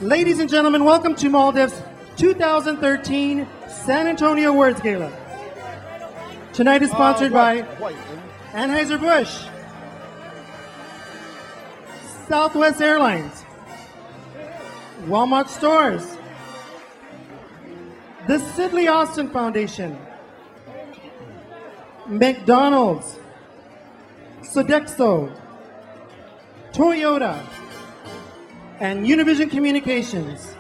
Ladies and gentlemen, welcome to Maldives' 2013 San Antonio Awards Gala. Tonight is sponsored by Anheuser-Busch, Southwest Airlines, Walmart Stores, the Sidley Austin Foundation, McDonald's, Sodexo, Toyota, and Univision Communications.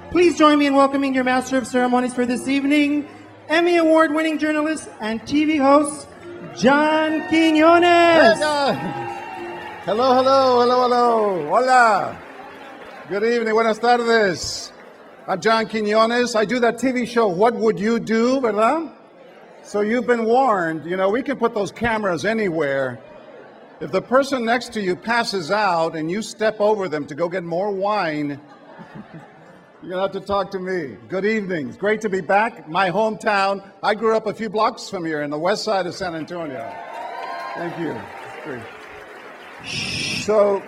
Please join me in welcoming your Master of Ceremonies for this evening, Emmy Award-winning journalist and TV host, John Quiñones. Hello. Hola. Good evening. Buenas tardes. I'm John Quiñones. I do that TV show, What Would You Do, ¿verdad? So you've been warned. You know, we can put those cameras anywhere. If the person next to you passes out and you step over them to go get more wine, you're going to have to talk to me. Good evening. It's great to be back. My hometown. I grew up a few blocks from here in the west side of San Antonio. Thank you. Great. So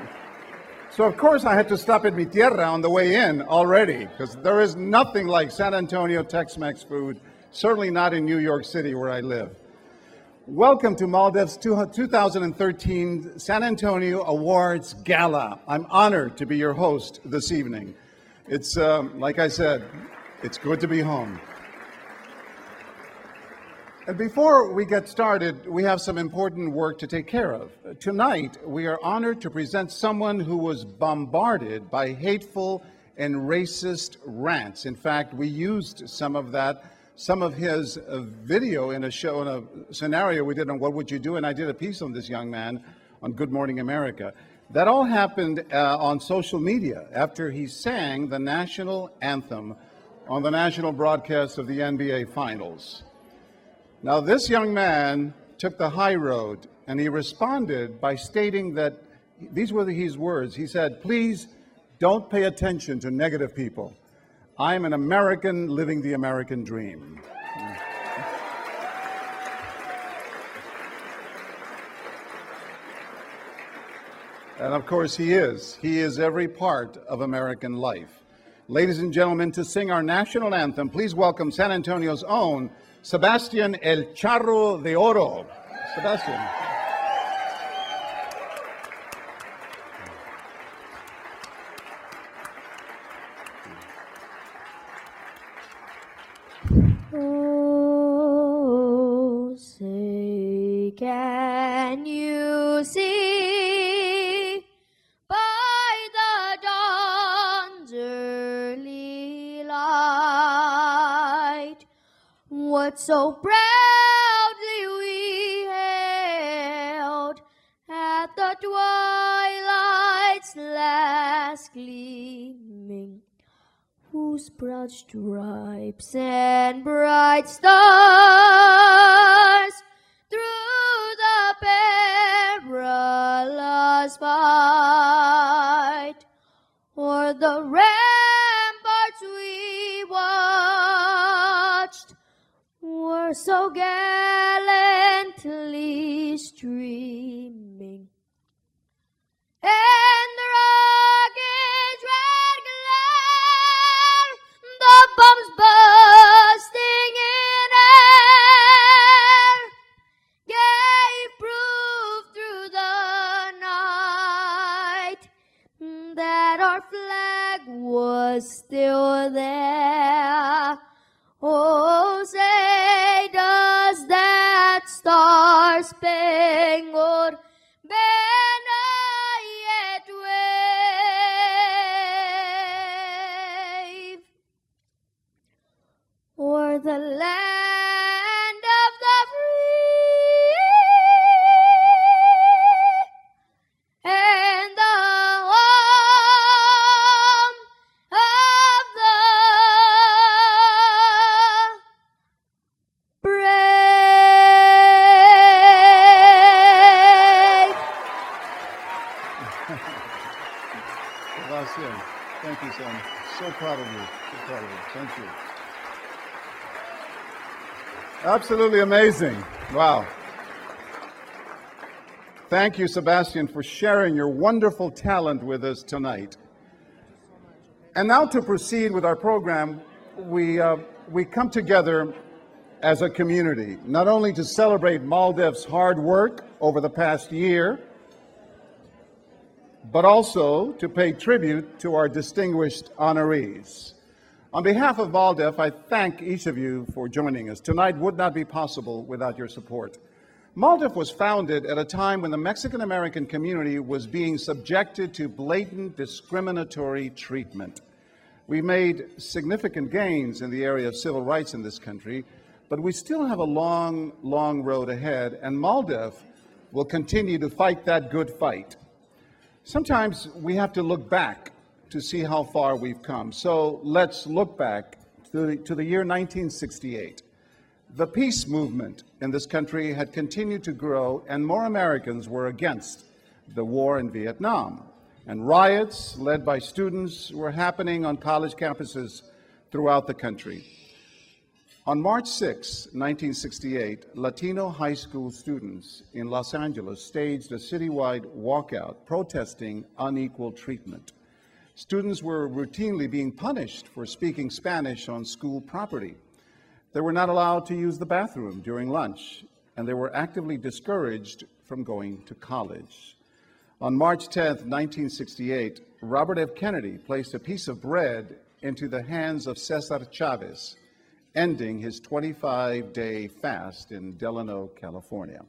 of course I had to stop at Mi Tierra on the way in already, because there is nothing like San Antonio Tex-Mex food, certainly not in New York City where I live. Welcome to Maldives' 2013 San Antonio Awards Gala. I'm honored to be your host this evening. It's, like I said, it's good to be home. And before we get started, we have some important work to take care of. Tonight, we are honored to present someone who was bombarded by hateful and racist rants. In fact, we used some of his video in a show, in a scenario we did on What Would You Do? And I did a piece on this young man on Good Morning America. That all happened on social media after he sang the national anthem on the national broadcast of the NBA Finals. Now, this young man took the high road, and he responded by stating that these were his words. He said, "Please don't pay attention to negative people. I'm an American living the American dream." And of course he is. He is every part of American life. Ladies and gentlemen, to sing our national anthem, please welcome San Antonio's own Sebastian El Charro de Oro. Sebastian. Oh, say, can you see by the dawn's early light what so proudly we hailed at the twilight's last gleaming, whose broad stripes and bright stars through the perilous fight o'er the ramparts we watched were so gallantly streaming, and the rocket's red glare, the bombs bursting in air, gave proof through the night that our flag was still there. Oh, say, does that star-spangled banner yet wave o'er the land of the free and the home of the brave? Sebastian, thank you, son. So proud of you. So proud of you. Thank you. Absolutely amazing. Wow. Thank you, Sebastian, for sharing your wonderful talent with us tonight. And now to proceed with our program, we come together as a community, not only to celebrate MALDEF's hard work over the past year, but also to pay tribute to our distinguished honorees. On behalf of MALDEF, I thank each of you for joining us. Tonight would not be possible without your support. MALDEF was founded at a time when the Mexican-American community was being subjected to blatant discriminatory treatment. We made significant gains in the area of civil rights in this country, but we still have a long, long road ahead, and MALDEF will continue to fight that good fight. Sometimes we have to look back to see how far we've come. So let's look back to the year 1968. The peace movement in this country had continued to grow, and more Americans were against the war in Vietnam. And riots led by students were happening on college campuses throughout the country. On March 6, 1968, Latino high school students in Los Angeles staged a citywide walkout protesting unequal treatment. Students were routinely being punished for speaking Spanish on school property. They were not allowed to use the bathroom during lunch, and they were actively discouraged from going to college. On March 10, 1968, Robert F. Kennedy placed a piece of bread into the hands of Cesar Chavez, ending his 25-day fast in Delano, California.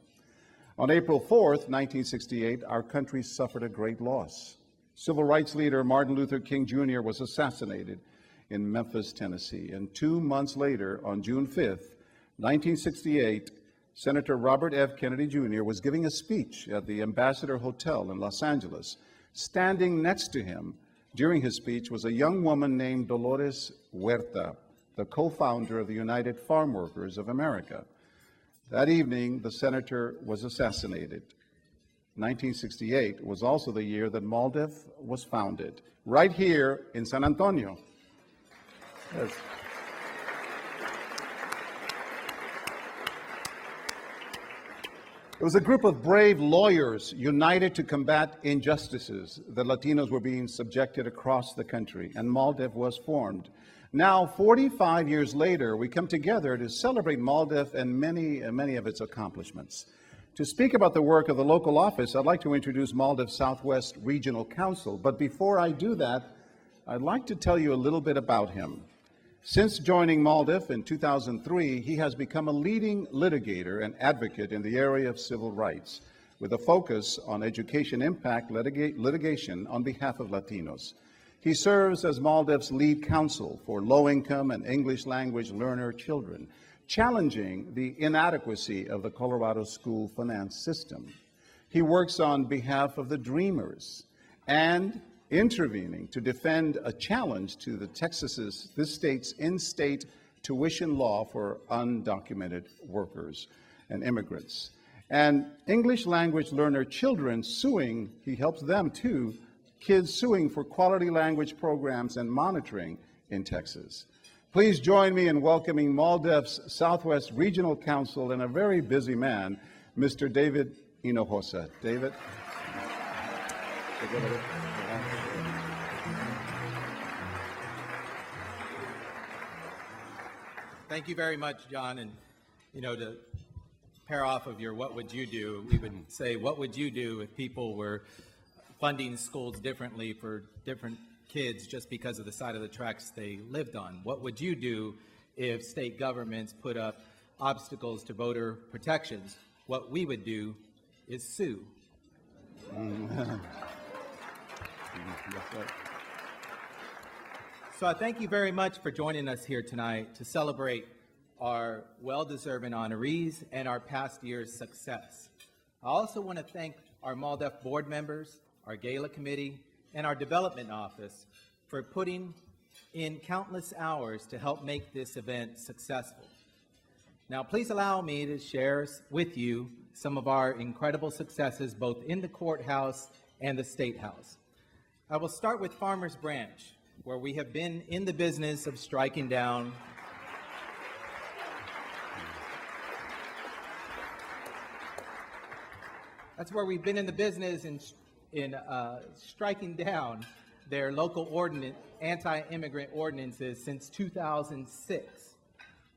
On April 4th, 1968, our country suffered a great loss. Civil rights leader Martin Luther King Jr. was assassinated in Memphis, Tennessee. And 2 months later, on June 5th, 1968, Senator Robert F. Kennedy Jr. was giving a speech at the Ambassador Hotel in Los Angeles. Standing next to him during his speech was a young woman named Dolores Huerta, the co-founder of the United Farm Workers of America. That evening, the senator was assassinated. 1968 was also the year that MALDEF was founded, right here in San Antonio. Yes. It was a group of brave lawyers united to combat injustices that Latinos were being subjected across the country, and MALDEF was formed. Now, 45 years later, we come together to celebrate MALDEF and many of its accomplishments. To speak about the work of the local office, I'd like to introduce MALDEF Southwest Regional Council. But before I do that, I'd like to tell you a little bit about him. Since joining MALDEF in 2003, he has become a leading litigator and advocate in the area of civil rights, with a focus on education impact litigation on behalf of Latinos. He serves as MALDEF's lead counsel for low-income and English language learner children, challenging the inadequacy of the Colorado school finance system. He works on behalf of the Dreamers and intervening to defend a challenge to this state's in-state tuition law for undocumented workers and immigrants. And English language learner children suing, he helps them too, kids suing for quality language programs and monitoring in Texas. Please join me in welcoming MALDEF's Southwest Regional Counsel and a very busy man, Mr. David Hinojosa. David. Thank you very much, John. And, to pair off of your what would you do, we would say, what would you do if people were funding schools differently for different kids just because of the side of the tracks they lived on? What would you do if state governments put up obstacles to voter protections? What we would do is sue. So I thank you very much for joining us here tonight to celebrate our well-deserving honorees and our past year's success. I also want to thank our MALDEF board members, our GALA committee, and our development office for putting in countless hours to help make this event successful. Now, please allow me to share with you some of our incredible successes both in the courthouse and the State House. I will start with Farmers Branch, where we have been in the business of striking down That's where we've been in the business in striking down their local anti-immigrant ordinances since 2006.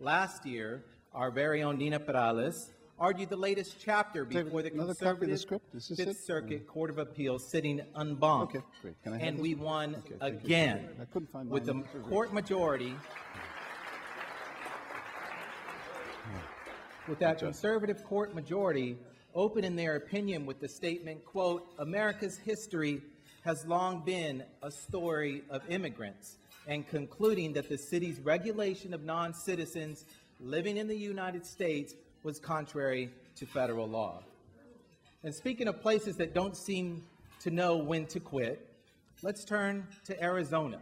Last year, our very own Nina Perales argued the latest chapter David, before the another copy of the conservative script? Is this Fifth it? Circuit Court of Appeals sitting en banc. Okay, great. Can I have And this we one? won Okay, thank you. again I couldn't find with the mine. court majority. With that conservative court majority opening their opinion with the statement, quote, "America's history has long been a story of immigrants," and concluding that the city's regulation of non-citizens living in the United States was contrary to federal law. And speaking of places that don't seem to know when to quit, let's turn to Arizona.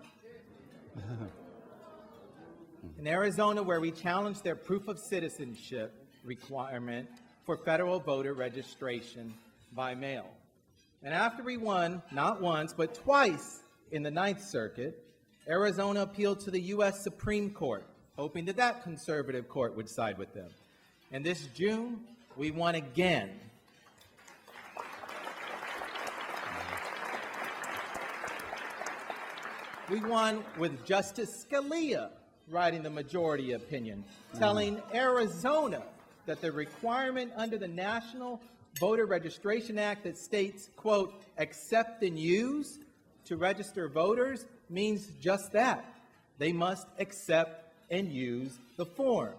In Arizona, where we challenged their proof of citizenship requirement for federal voter registration by mail. And after we won, not once, but twice in the Ninth Circuit, Arizona appealed to the U.S. Supreme Court, hoping that that conservative court would side with them. And this June, we won again. We won with Justice Scalia writing the majority opinion, telling Arizona that the requirement under the National Voter Registration Act that states, quote, "accept and use" to register voters means just that. They must accept and use the form.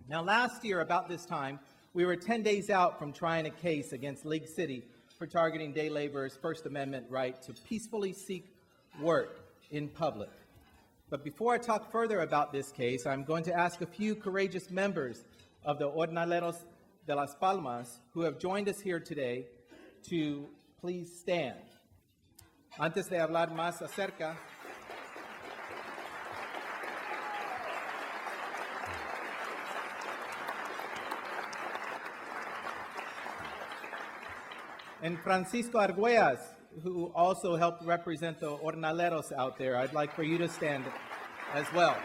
Now, last year, about this time, we were 10 days out from trying a case against League City for targeting day laborers' First Amendment right to peacefully seek work in public. But before I talk further about this case, I'm going to ask a few courageous members of the Jornaleros de Las Palmas who have joined us here today to please stand. Antes de hablar más acerca, and Francisco Arguellas, who also helped represent the Jornaleros out there, I'd like for you to stand as well.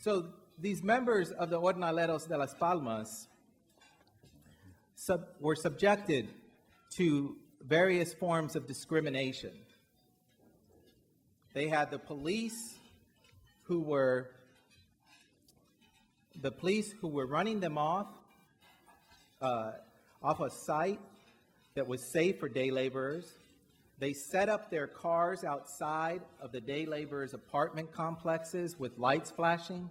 So these members of the Jornaleros de Las Palmas were subjected to various forms of discrimination. They had the police who were running them off a site that was safe for day laborers. They set up their cars outside of the day laborers' apartment complexes with lights flashing.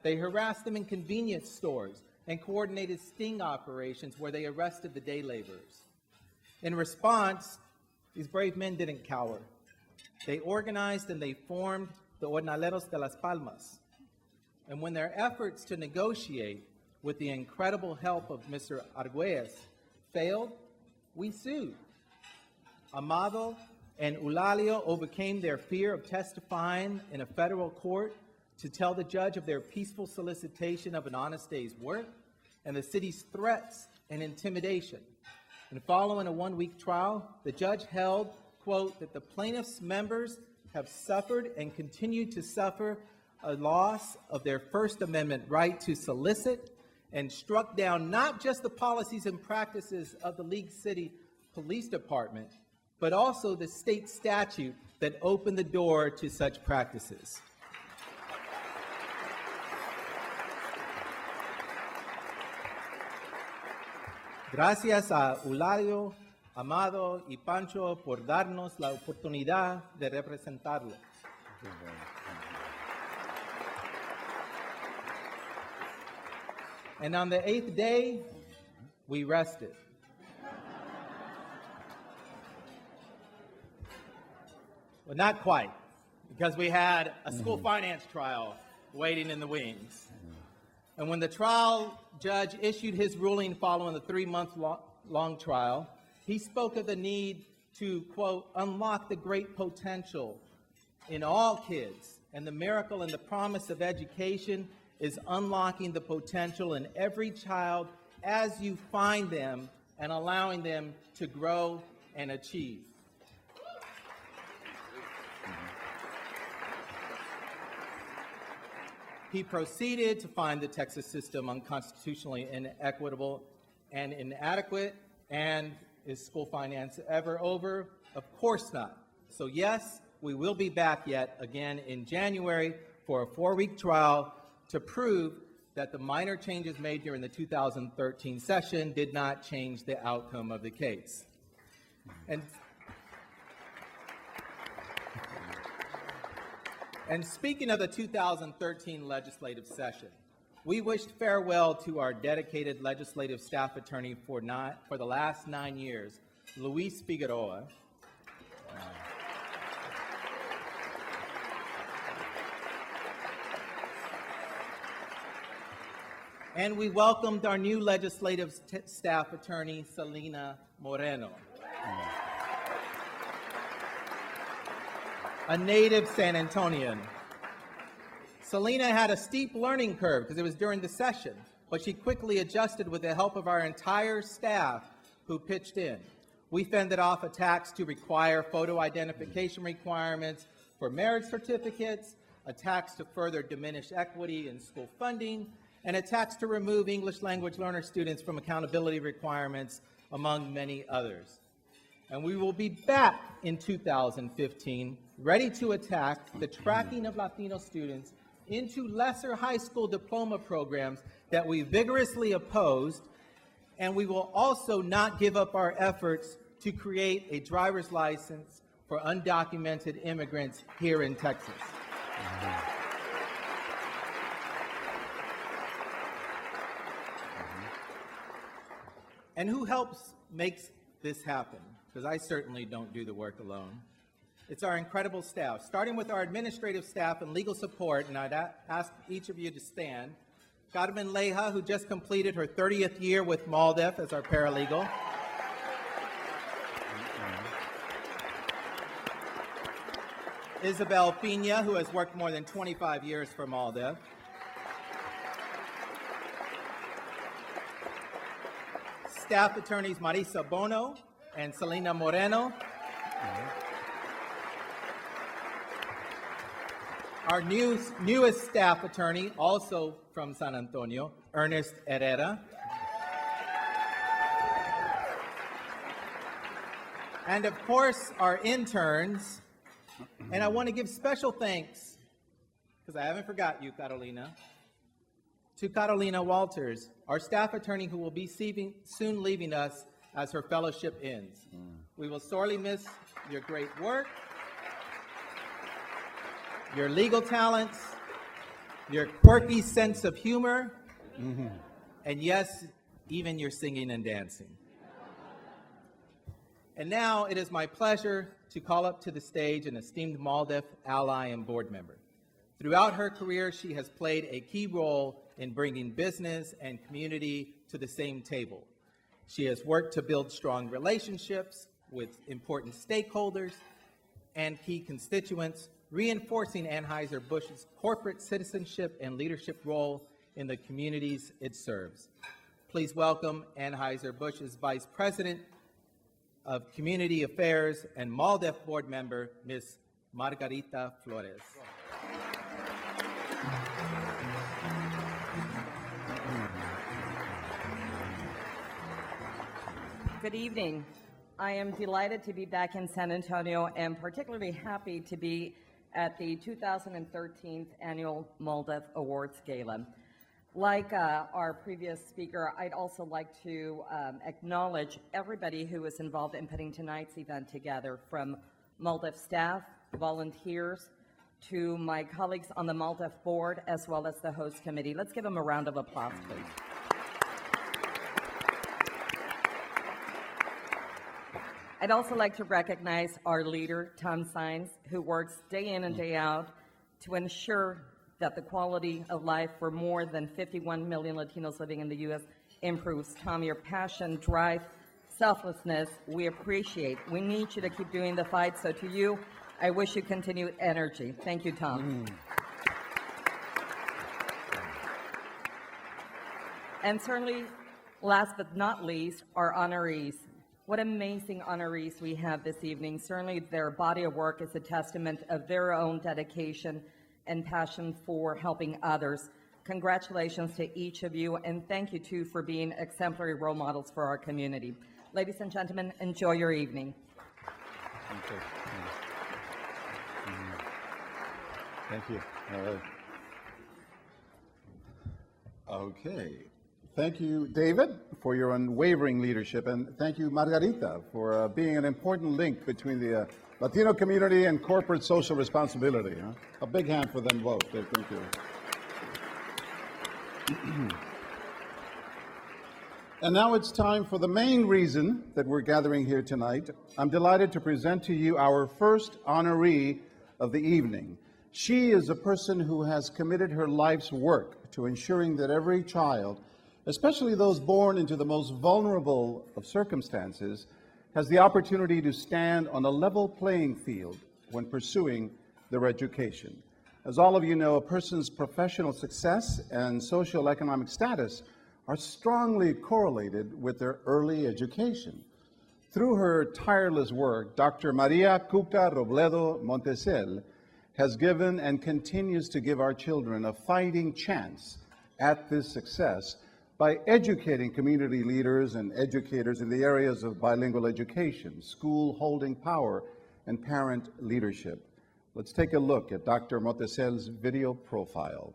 They harassed them in convenience stores and coordinated sting operations where they arrested the day laborers. In response, these brave men didn't cower. They organized and they formed the Jornaleros de Las Palmas. And when their efforts to negotiate with the incredible help of Mr. Arguelles failed, we sued. Amado and Eulalio overcame their fear of testifying in a federal court to tell the judge of their peaceful solicitation of an honest day's work and the city's threats and intimidation. And following a one-week trial, the judge held, quote, that the plaintiff's members have suffered and continue to suffer a loss of their First Amendment right to solicit, and struck down not just the policies and practices of the League City Police Department, but also the state statute that opened the door to such practices. Gracias a Eulalio, Amado y Pancho por darnos la oportunidad de representarlos. And on the 8th day, we rested. Well, not quite, because we had a school finance trial waiting in the wings. And when the trial judge issued his ruling following the 3-month-long trial, he spoke of the need to, quote, unlock the great potential in all kids. And the miracle and the promise of education is unlocking the potential in every child as you find them and allowing them to grow and achieve. He proceeded to find the Texas system unconstitutionally inequitable and inadequate? And is school finance ever over? Of course not. So yes, we will be back yet again in January for a 4-week trial to prove that the minor changes made during the 2013 session did not change the outcome of the case. And speaking of the 2013 legislative session, we wished farewell to our dedicated legislative staff attorney for the last 9 years, Luis Figueroa. And we welcomed our new legislative staff attorney, Selena Moreno, a native San Antonian. Selena had a steep learning curve because it was during the session, but she quickly adjusted with the help of our entire staff who pitched in. We fended off attacks to require photo identification requirements for marriage certificates, attacks to further diminish equity in school funding, and attacks to remove English language learner students from accountability requirements, among many others. And we will be back in 2015, ready to attack the tracking of Latino students into lesser high school diploma programs that we vigorously opposed, and we will also not give up our efforts to create a driver's license for undocumented immigrants here in Texas. And who makes this happen? Because I certainly don't do the work alone. It's our incredible staff, starting with our administrative staff and legal support, and I'd ask each of you to stand. Carmen Leja, who just completed her 30th year with MALDEF as our paralegal. Isabel Pina, who has worked more than 25 years for MALDEF. Staff attorneys Marisa Bono and Selena Moreno. Our newest staff attorney, also from San Antonio, Ernest Herrera. And of course, our interns. And I want to give special thanks, because I haven't forgot you, Carolina, to Carolina Walters, our staff attorney who will be soon leaving us as her fellowship ends. We will sorely miss your great work, your legal talents, your quirky sense of humor, and yes, even your singing and dancing. And now it is my pleasure to call up to the stage an esteemed MALDEF ally and board member. Throughout her career, she has played a key role in bringing business and community to the same table. She has worked to build strong relationships with important stakeholders and key constituents, reinforcing Anheuser-Busch's corporate citizenship and leadership role in the communities it serves. Please welcome Anheuser-Busch's Vice President of Community Affairs and MALDEF board member, Ms. Margarita Flores. Good evening. I am delighted to be back in San Antonio and particularly happy to be at the 2013 Annual MALDEF Awards Gala. Like our previous speaker, I'd also like to acknowledge everybody who was involved in putting tonight's event together, from MALDEF staff, volunteers, to my colleagues on the MALDEF board, as well as the host committee. Let's give them a round of applause, please. I'd also like to recognize our leader, Tom Saenz, who works day in and day out to ensure that the quality of life for more than 51 million Latinos living in the U.S. improves. Tom, your passion, drive, selflessness, we appreciate. We need you to keep doing the fight, so to you, I wish you continued energy. Thank you, Tom. And certainly, last but not least, our honorees. What amazing honorees we have this evening. Certainly their body of work is a testament of their own dedication and passion for helping others. Congratulations to each of you, and thank you too for being exemplary role models for our community. Ladies and gentlemen, enjoy your evening. Okay. Thank you. All right. Okay. Thank you, David, for your unwavering leadership, and thank you, Margarita, for being an important link between the Latino community and corporate social responsibility. Huh? A big hand for them both. Thank you. And now it's time for the main reason that we're gathering here tonight. I'm delighted to present to you our first honoree of the evening. She is a person who has committed her life's work to ensuring that every child, especially those born into the most vulnerable of circumstances, has the opportunity to stand on a level playing field when pursuing their education. As all of you know, a person's professional success and socioeconomic status are strongly correlated with their early education. Through her tireless work, Dr. Maria Cuca Robledo Montesel has given and continues to give our children a fighting chance at this success by educating community leaders and educators in the areas of bilingual education, school holding power, and parent leadership. Let's take a look at Dr. Montesel's video profile.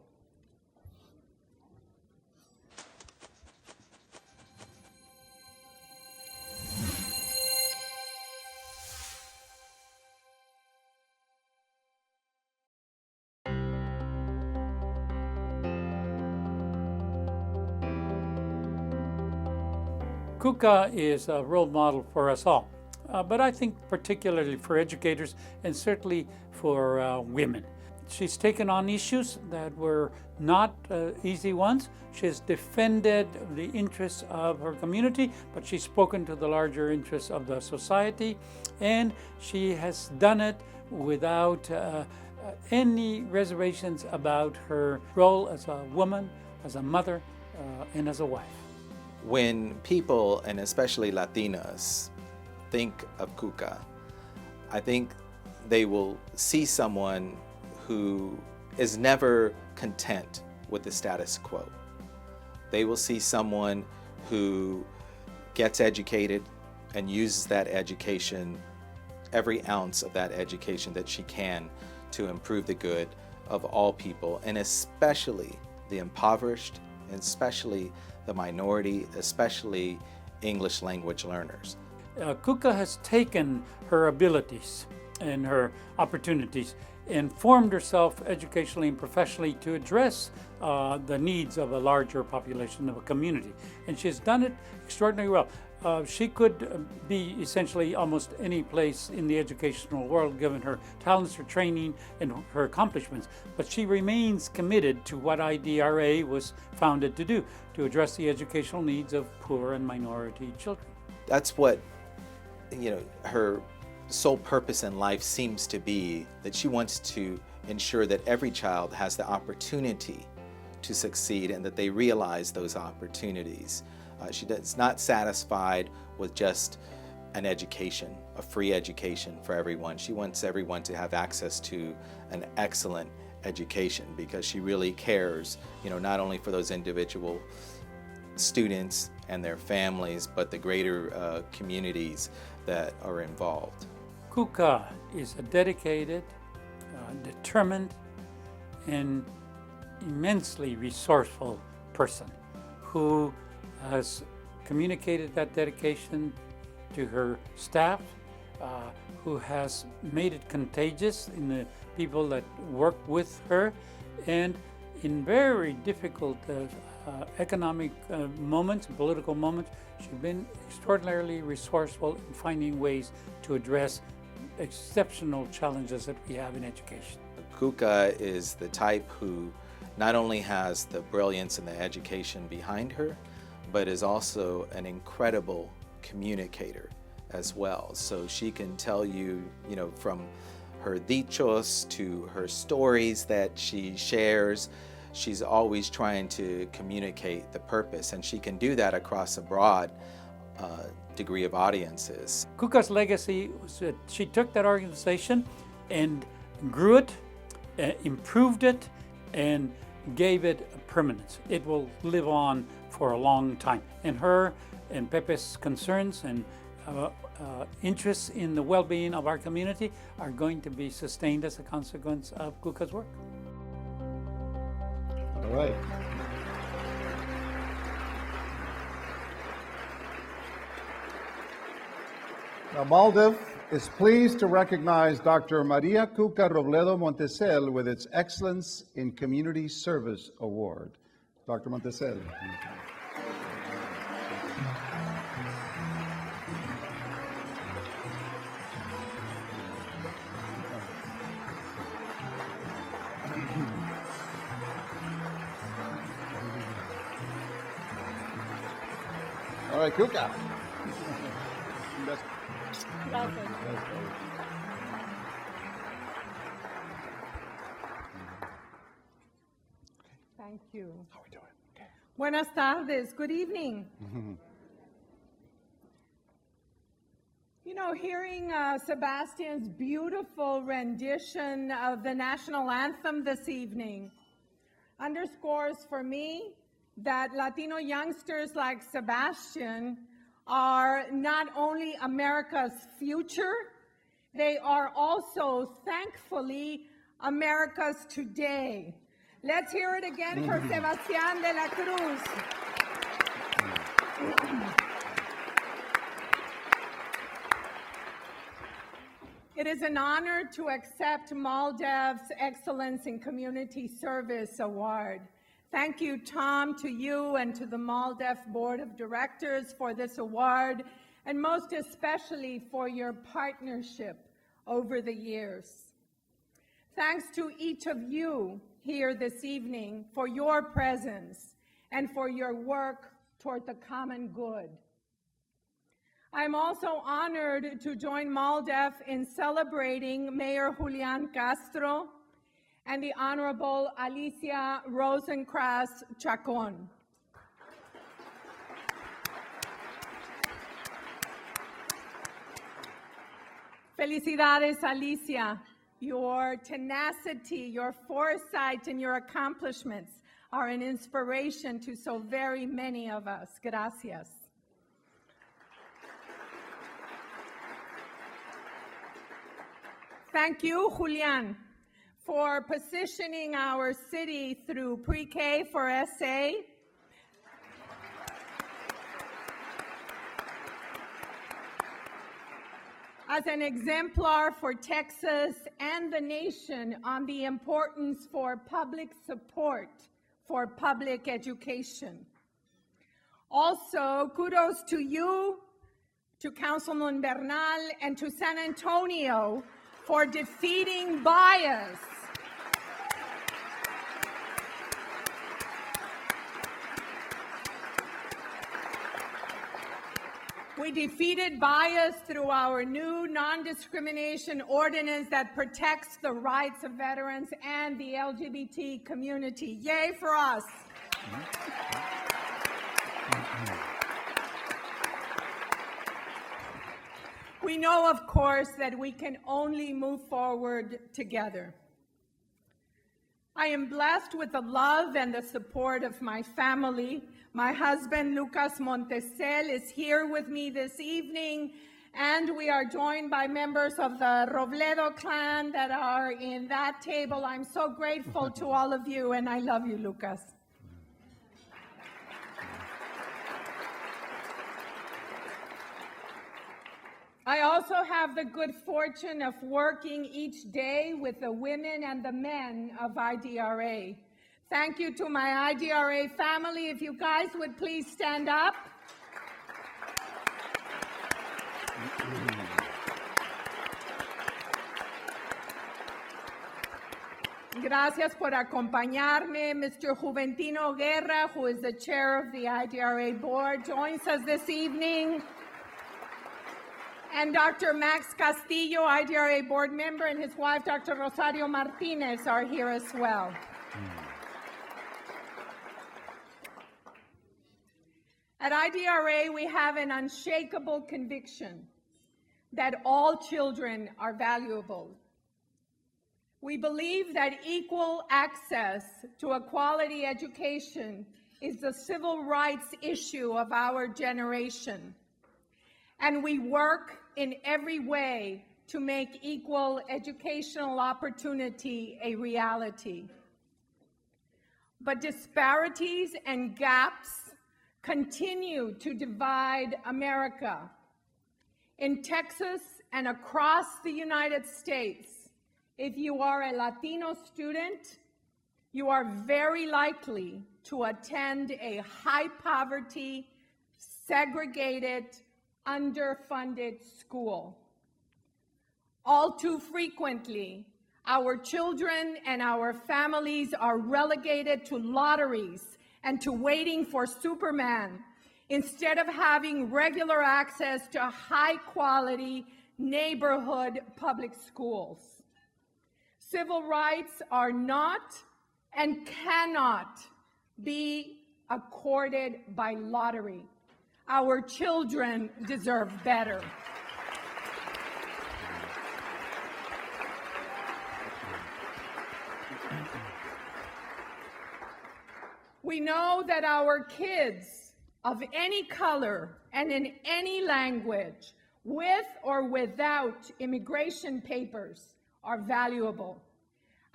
Cuca is a role model for us all, but I think particularly for educators and certainly for women. She's taken on issues that were not easy ones. She has defended the interests of her community, but she's spoken to the larger interests of the society, and she has done it without any reservations about her role as a woman, as a mother, and as a wife. When people, and especially Latinas, think of Cuca, I think they will see someone who is never content with the status quo. They will see someone who gets educated and uses that education, every ounce of that education that she can, to improve the good of all people, and especially the impoverished, and especially the minority, especially English language learners. Cuca has taken her abilities and her opportunities and formed herself educationally and professionally to address the needs of a larger population of a community. And she's done it extraordinarily well. She could be essentially almost any place in the educational world given her talents, her training, and her accomplishments. But she remains committed to what IDRA was founded to do, to address the educational needs of poor and minority children. That's what, her sole purpose in life seems to be, that she wants to ensure that every child has the opportunity to succeed and that they realize those opportunities. She is not satisfied with just an education, a free education for everyone. She wants everyone to have access to an excellent education because she really cares, not only for those individual students and their families, but the greater communities that are involved. Cuca is a dedicated, determined, and immensely resourceful person who has communicated that dedication to her staff, who has made it contagious in the people that work with her, and in very difficult economic moments, political moments, she's been extraordinarily resourceful in finding ways to address exceptional challenges that we have in education. Cuca is the type who not only has the brilliance and the education behind her, but is also an incredible communicator as well. So she can tell you, from her dichos to her stories that she shares, she's always trying to communicate the purpose, and she can do that across a broad degree of audiences. Cuca's legacy was that she took that organization and grew it, improved it, and gave it a permanence. It will live on for a long time. And her and Pepe's concerns and interests in the well-being of our community are going to be sustained as a consequence of Cuca's work. All right. Now, Maldiv is pleased to recognize Dr. Maria Cuca Robledo Montesel with its Excellence in Community Service Award. Dr. Montesel. All right, Cuca. Thank you. How are we doing? Okay. Buenas tardes. Good evening. You know, hearing Sebastian's beautiful rendition of the national anthem this evening underscores for me that Latino youngsters like Sebastian are not only America's future, they are also, thankfully, America's today. Let's hear it again for Sebastián de la Cruz. It is an honor to accept MALDEV's Excellence in Community Service Award. Thank you, Tom, to you and to the MALDEF Board of Directors for this award, and most especially for your partnership over the years. Thanks to each of you here this evening for your presence and for your work toward the common good. I'm also honored to join MALDEF in celebrating Mayor Julian Castro and the Honorable Alicia Rosencrantz Chacon. Felicidades, Alicia. Your tenacity, your foresight, and your accomplishments are an inspiration to so very many of us. Gracias. Thank you, Julian, for positioning our city through pre-K for SA as an exemplar for Texas and the nation on the importance for public support for public education. Also, kudos to you, to Councilman Bernal, and to San Antonio for defeating bias. We defeated bias through our new non-discrimination ordinance that protects the rights of veterans and the LGBT community. Yay for us. We know, of course, that we can only move forward together. I am blessed with the love and the support of my family. My husband, Lucas Montesel, is here with me this evening, and we are joined by members of the Robledo clan that are in that table. I'm so grateful to all of you, and I love you, Lucas. I also have the good fortune of working each day with the women and the men of IDRA. Thank you to my IDRA family. If you guys would please stand up. Gracias por acompañarme. Mr. Juventino Guerra, who is the chair of the IDRA board, joins us this evening. And Dr. Max Castillo, IDRA board member, and his wife, Dr. Rosario Martinez, are here as well. At IDRA, we have an unshakable conviction that all children are valuable. We believe that equal access to a quality education is the civil rights issue of our generation. And we work in every way to make equal educational opportunity a reality. But disparities and gaps continue to divide America. In Texas and across the United States, if you are a Latino student, you are very likely to attend a high poverty, segregated, underfunded school. All too frequently, our children and our families are relegated to lotteries and to waiting for Superman instead of having regular access to high-quality neighborhood public schools. Civil rights are not and cannot be accorded by lottery. Our children deserve better. We know that our kids of any color and in any language, with or without immigration papers, are valuable.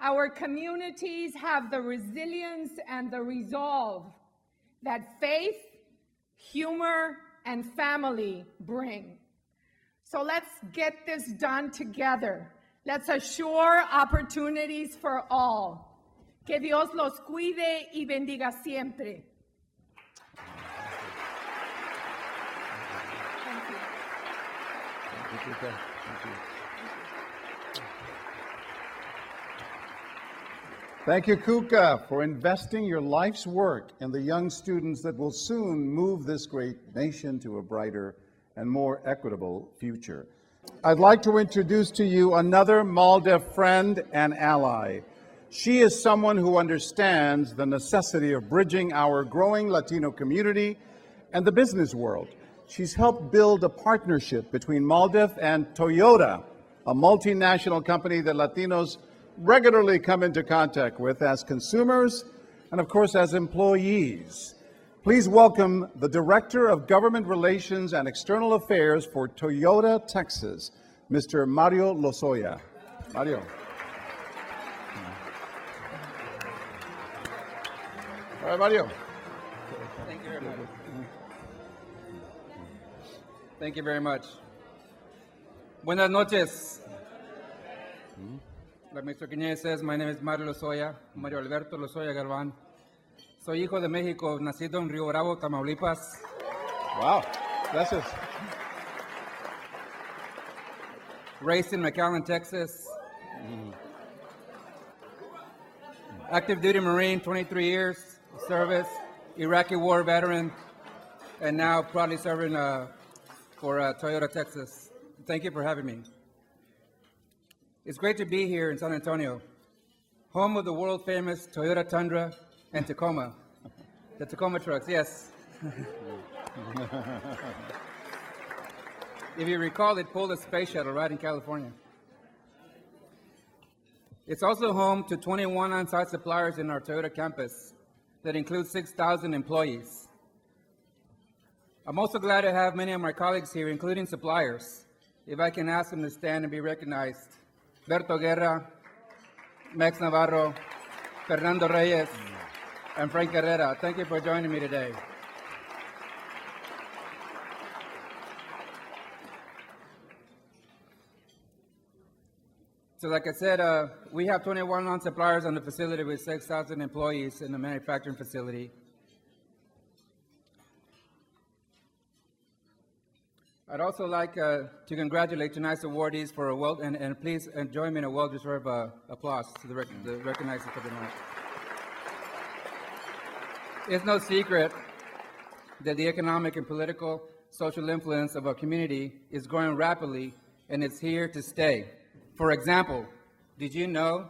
Our communities have the resilience and the resolve that faith, humor, and family bring. So let's get this done together. Let's assure opportunities for all. Que Dios los cuide y bendiga siempre. Thank you. Thank you, Kuka, for investing your life's work in the young students that will soon move this great nation to a brighter and more equitable future. I'd like to introduce to you another MALDEF friend and ally. She is someone who understands the necessity of bridging our growing Latino community and the business world. She's helped build a partnership between MALDEF and Toyota, a multinational company that Latinos regularly come into contact with as consumers and, of course, as employees. Please welcome the Director of Government Relations and External Affairs for Toyota, Texas, Mr. Mario Lozoya. Mario. All right, Mario. Thank you very much. Thank you very much. Buenas noches. Like Mr. Quiñez says, my name is Mario Lozoya, Mario Alberto Lozoya Galván. Soy hijo de México, nacido en Río Bravo, Tamaulipas. Wow, gracias. Raised in McAllen, Texas. Active duty Marine, 23 years of service, Iraqi war veteran, and now proudly serving for Toyota, Texas. Thank you for having me. It's great to be here in San Antonio, home of the world-famous Toyota Tundra and Tacoma. The Tacoma trucks, yes. If you recall, it pulled a space shuttle right in California. It's also home to 21 on-site suppliers in our Toyota campus that includes 6,000 employees. I'm also glad to have many of my colleagues here, including suppliers. If I can ask them to stand and be recognized. Berto Guerra, Max Navarro, Fernando Reyes, and Frank Herrera. Thank you for joining me today. So like I said, we have 21 non-suppliers on the facility with 6,000 employees in the manufacturing facility. I'd also like to congratulate tonight's awardees for a and please join me in a well-deserved applause to the recognizers for tonight. It's no secret that the economic and political social influence of our community is growing rapidly, and it's here to stay. For example, did you know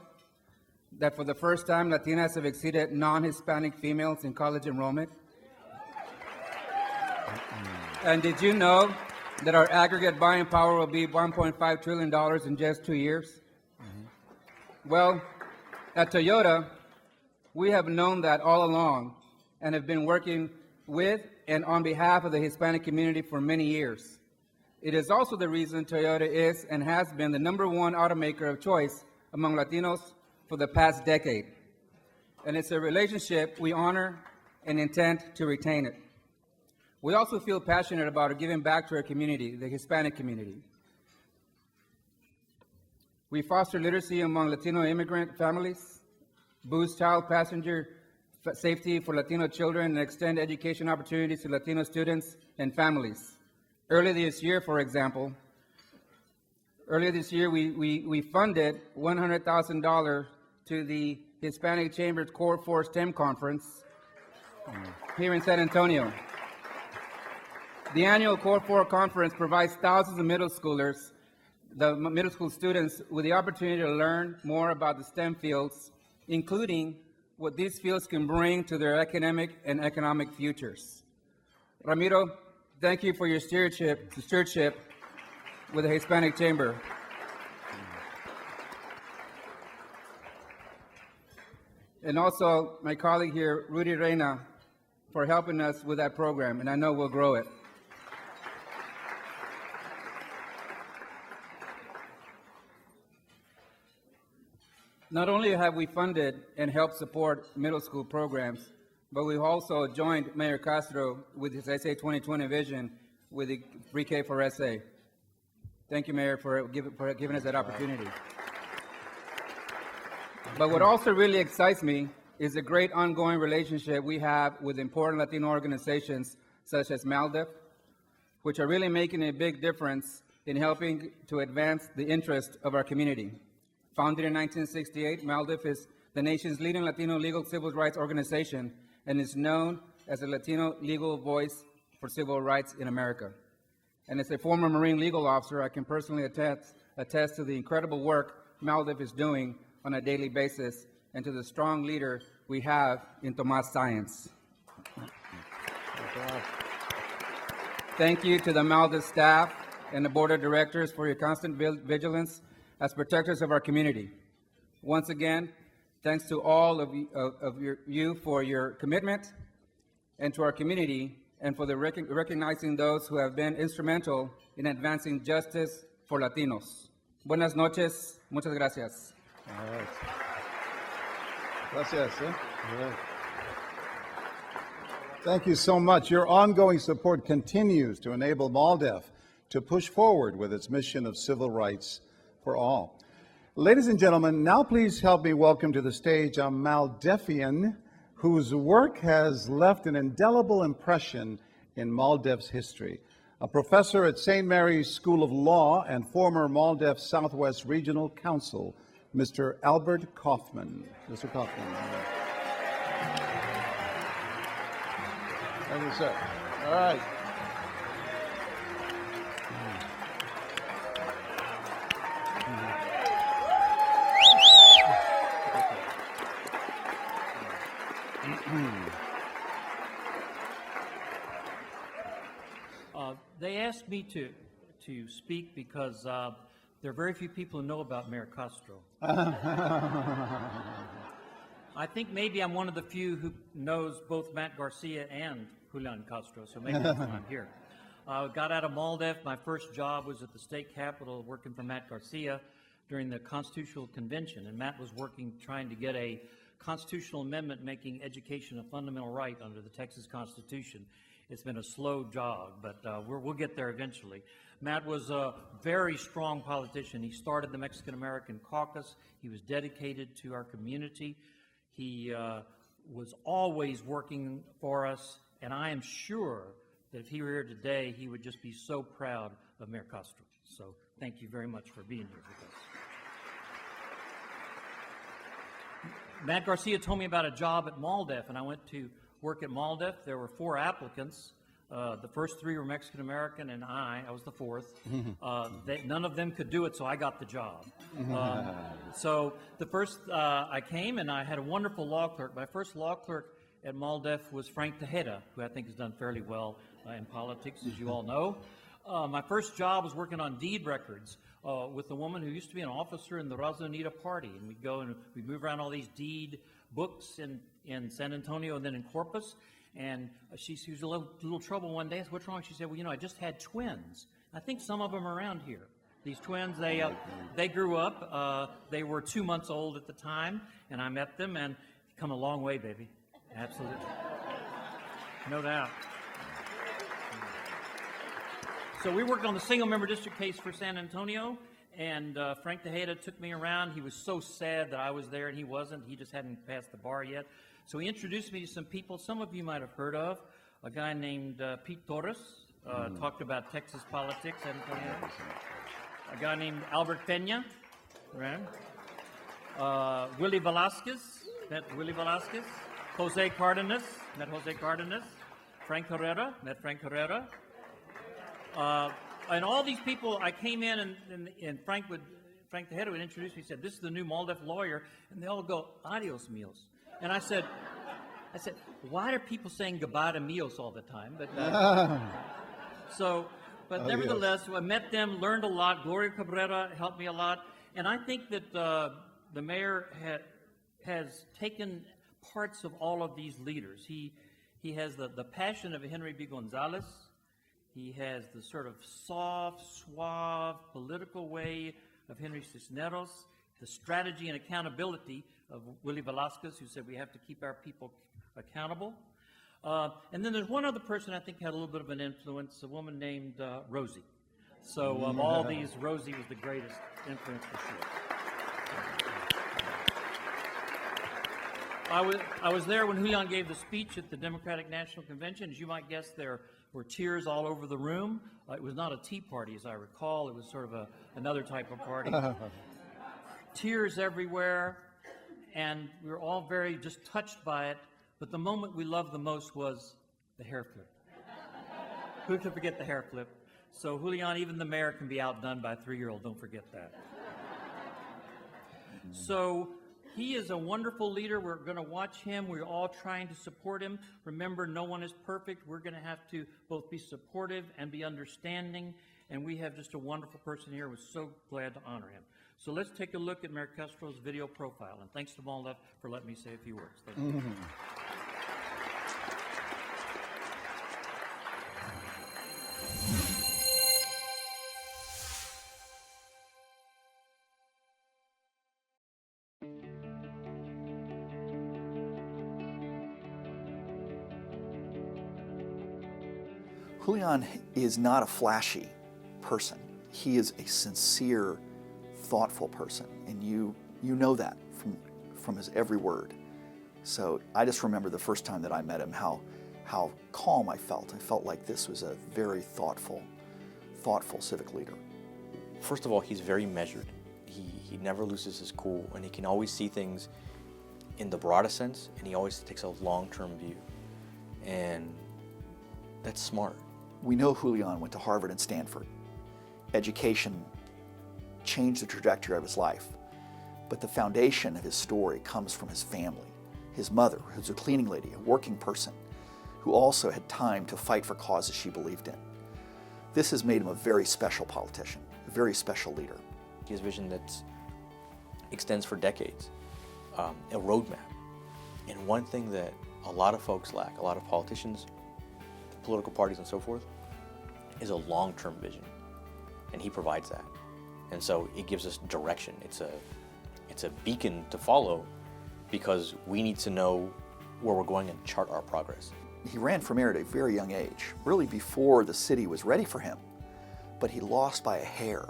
that for the first time, Latinas have exceeded non-Hispanic females in college enrollment? And did you know that our aggregate buying power will be $1.5 trillion in just 2 years? Well, at Toyota, we have known that all along and have been working with and on behalf of the Hispanic community for many years. It is also the reason Toyota is and has been the #1 automaker of choice among Latinos for the past decade. And it's a relationship we honor and intend to retain it. We also feel passionate about giving back to our community, the Hispanic community. We foster literacy among Latino immigrant families, boost child passenger safety for Latino children, and extend education opportunities to Latino students and families. Earlier this year, for example, we funded $100,000 to the Hispanic Chamber's Core 4 STEM Conference here in San Antonio. The annual Core 4 Conference provides thousands of middle school students with the opportunity to learn more about the STEM fields, including what these fields can bring to their academic and economic futures. Ramiro, thank you for your stewardship with the Hispanic Chamber. And also my colleague here, Rudy Reina, for helping us with that program, and I know we'll grow it. Not only have we funded and helped support middle school programs, but we've also joined Mayor Castro with his SA 2020 vision with the Pre-K for SA. Thank you, Mayor, for giving us that opportunity. But what also really excites me is the great ongoing relationship we have with important Latino organizations such as MALDEF, which are really making a big difference in helping to advance the interest of our community. Founded in 1968, MALDEF is the nation's leading Latino legal civil rights organization and is known as the Latino legal voice for civil rights in America. And as a former Marine legal officer, I can personally attest to the incredible work MALDEF is doing on a daily basis and to the strong leader we have in Tomas Science. Thank you to the MALDEF staff and the board of directors for your constant vigilance as protectors of our community. Once again, thanks to all of you for your commitment and to our community and for recognizing those who have been instrumental in advancing justice for Latinos. Buenas noches. Muchas gracias. All right. Gracias. All right. Thank you so much. Your ongoing support continues to enable MALDEF to push forward with its mission of civil rights for all. Ladies and gentlemen, now please help me welcome to the stage a Maldefian whose work has left an indelible impression in MALDEF's history. A professor at St. Mary's School of Law and former MALDEF Southwest Regional Counsel, Mr. Albert Kaufman. Mr. Kaufman. Thank you, sir. All right. They asked me to speak because there are very few people who know about Mayor Castro. I think maybe I'm one of the few who knows both Matt Garcia and Julian Castro, so maybe that's why I'm here. Got out of MALDEF. My first job was at the state capitol working for Matt Garcia during the Constitutional Convention, and Matt was working trying to get a constitutional amendment making education a fundamental right under the Texas Constitution. It's been a slow jog, but we'll get there eventually. Matt was a very strong politician. He started the Mexican-American Caucus. He was dedicated to our community. He was always working for us, and I am sure that if he were here today, he would just be so proud of Mayor Castro. So thank you very much for being here with us. Matt Garcia told me about a job at MALDEF, and I went to work at MALDEF. There were 4 applicants. The first 3 were Mexican-American, and I was the 4th. None of them could do it, so I got the job. So the first, I came, and I had a wonderful law clerk. My first law clerk at MALDEF was Frank Tejeda, who I think has done fairly well in politics, as you all know. My first job was working on deed records with a woman who used to be an officer in the Razonita Party. And we'd go and we'd move around all these deed books in San Antonio and then in Corpus. And she was a little trouble one day. I said, "What's wrong?" She said, "Well, I just had twins. I think some of them are around here. These twins, they grew up. They were 2 months old at the time, and I met them, and come a long way, baby. Absolutely. No doubt." So we worked on the single member district case for San Antonio, and Frank Tejeda took me around. He was so sad that I was there, and he wasn't. He just hadn't passed the bar yet. So he introduced me to some people some of you might have heard of. A guy named Pete Torres talked about Texas politics, San Antonio. A guy named Albert Peña, right? Willie Velasquez, met Willie Velasquez. Jose Cardenas, met Jose Cardenas. Frank Herrera, met Frank Herrera. And all these people, I came in and Frank Tejeda would introduce me. He said, "This is the new MALDEF lawyer," and they all go, "Adios, Mios." And I said, "Why are people saying goodbye to Mios all the time?" But nevertheless, I met them, learned a lot. Gloria Cabrera helped me a lot, and I think that the mayor has taken parts of all of these leaders. He has the passion of Henry B. Gonzalez. He has the sort of soft, suave, political way of Henry Cisneros, the strategy and accountability of Willie Velasquez, who said we have to keep our people accountable. And then there's one other person I think had a little bit of an influence, a woman named Rosie. So of all these, Rosie was the greatest influence for sure. I was there when Julian gave the speech at the Democratic National Convention. As you might guess, there were tears all over the room. It was not a tea party, as I recall. It was sort of another type of party. Tears everywhere, and we were all very just touched by it. But the moment we loved the most was the hair flip. Who could forget the hair flip? So Julian, even the mayor can be outdone by a 3-year-old. Don't forget that. So he is a wonderful leader. We're going to watch him. We're all trying to support him. Remember, no one is perfect. We're going to have to both be supportive and be understanding. And we have just a wonderful person here. We're so glad to honor him. So let's take a look at Mayor Castro's video profile. And thanks to MALDEF for letting me say a few words. Thank you. Julian is not a flashy person. He is a sincere, thoughtful person, and you know that from his every word. So I just remember the first time that I met him, how calm I felt. I felt like this was a very thoughtful civic leader. First of all, he's very measured. He never loses his cool, and he can always see things in the broadest sense, and he always takes a long-term view. And that's smart. We know Julian went to Harvard and Stanford. Education changed the trajectory of his life, but the foundation of his story comes from his family. His mother, who's a cleaning lady, a working person, who also had time to fight for causes she believed in. This has made him a very special politician, a very special leader. He has vision that extends for decades, a roadmap. And one thing that a lot of folks lack, a lot of politicians, political parties and so forth, is a long-term vision, and he provides that. And so it gives us direction. It's a beacon to follow, because we need to know where we're going and chart our progress. He ran for mayor at a very young age, really before the city was ready for him, but he lost by a hair.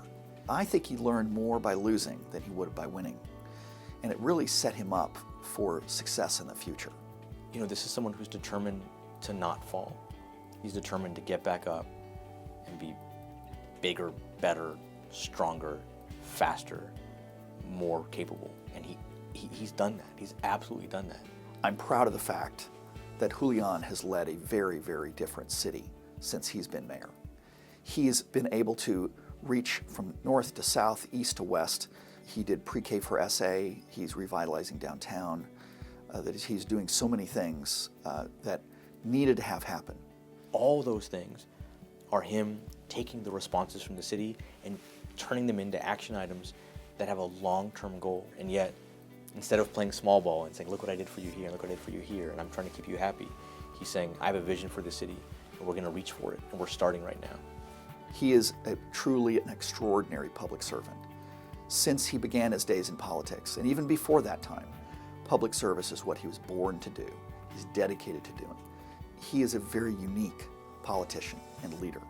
I think he learned more by losing than he would by winning, and it really set him up for success in the future. This is someone who's determined to not fall. He's determined to get back up and be bigger, better, stronger, faster, more capable. And he's done that. He's absolutely done that. I'm proud of the fact that Julian has led a very, very different city since he's been mayor. He's been able to reach from north to south, east to west. He did pre-K for SA. He's revitalizing downtown. He's doing so many things that needed to have happen. All those things are him taking the responses from the city and turning them into action items that have a long-term goal. And yet, instead of playing small ball and saying, look what I did for you here, and look what I did for you here, and I'm trying to keep you happy, he's saying, I have a vision for the city, and we're going to reach for it, and we're starting right now. He is truly an extraordinary public servant. Since he began his days in politics, and even before that time, public service is what he was born to do. He's dedicated to doing. He is a very unique politician and leader.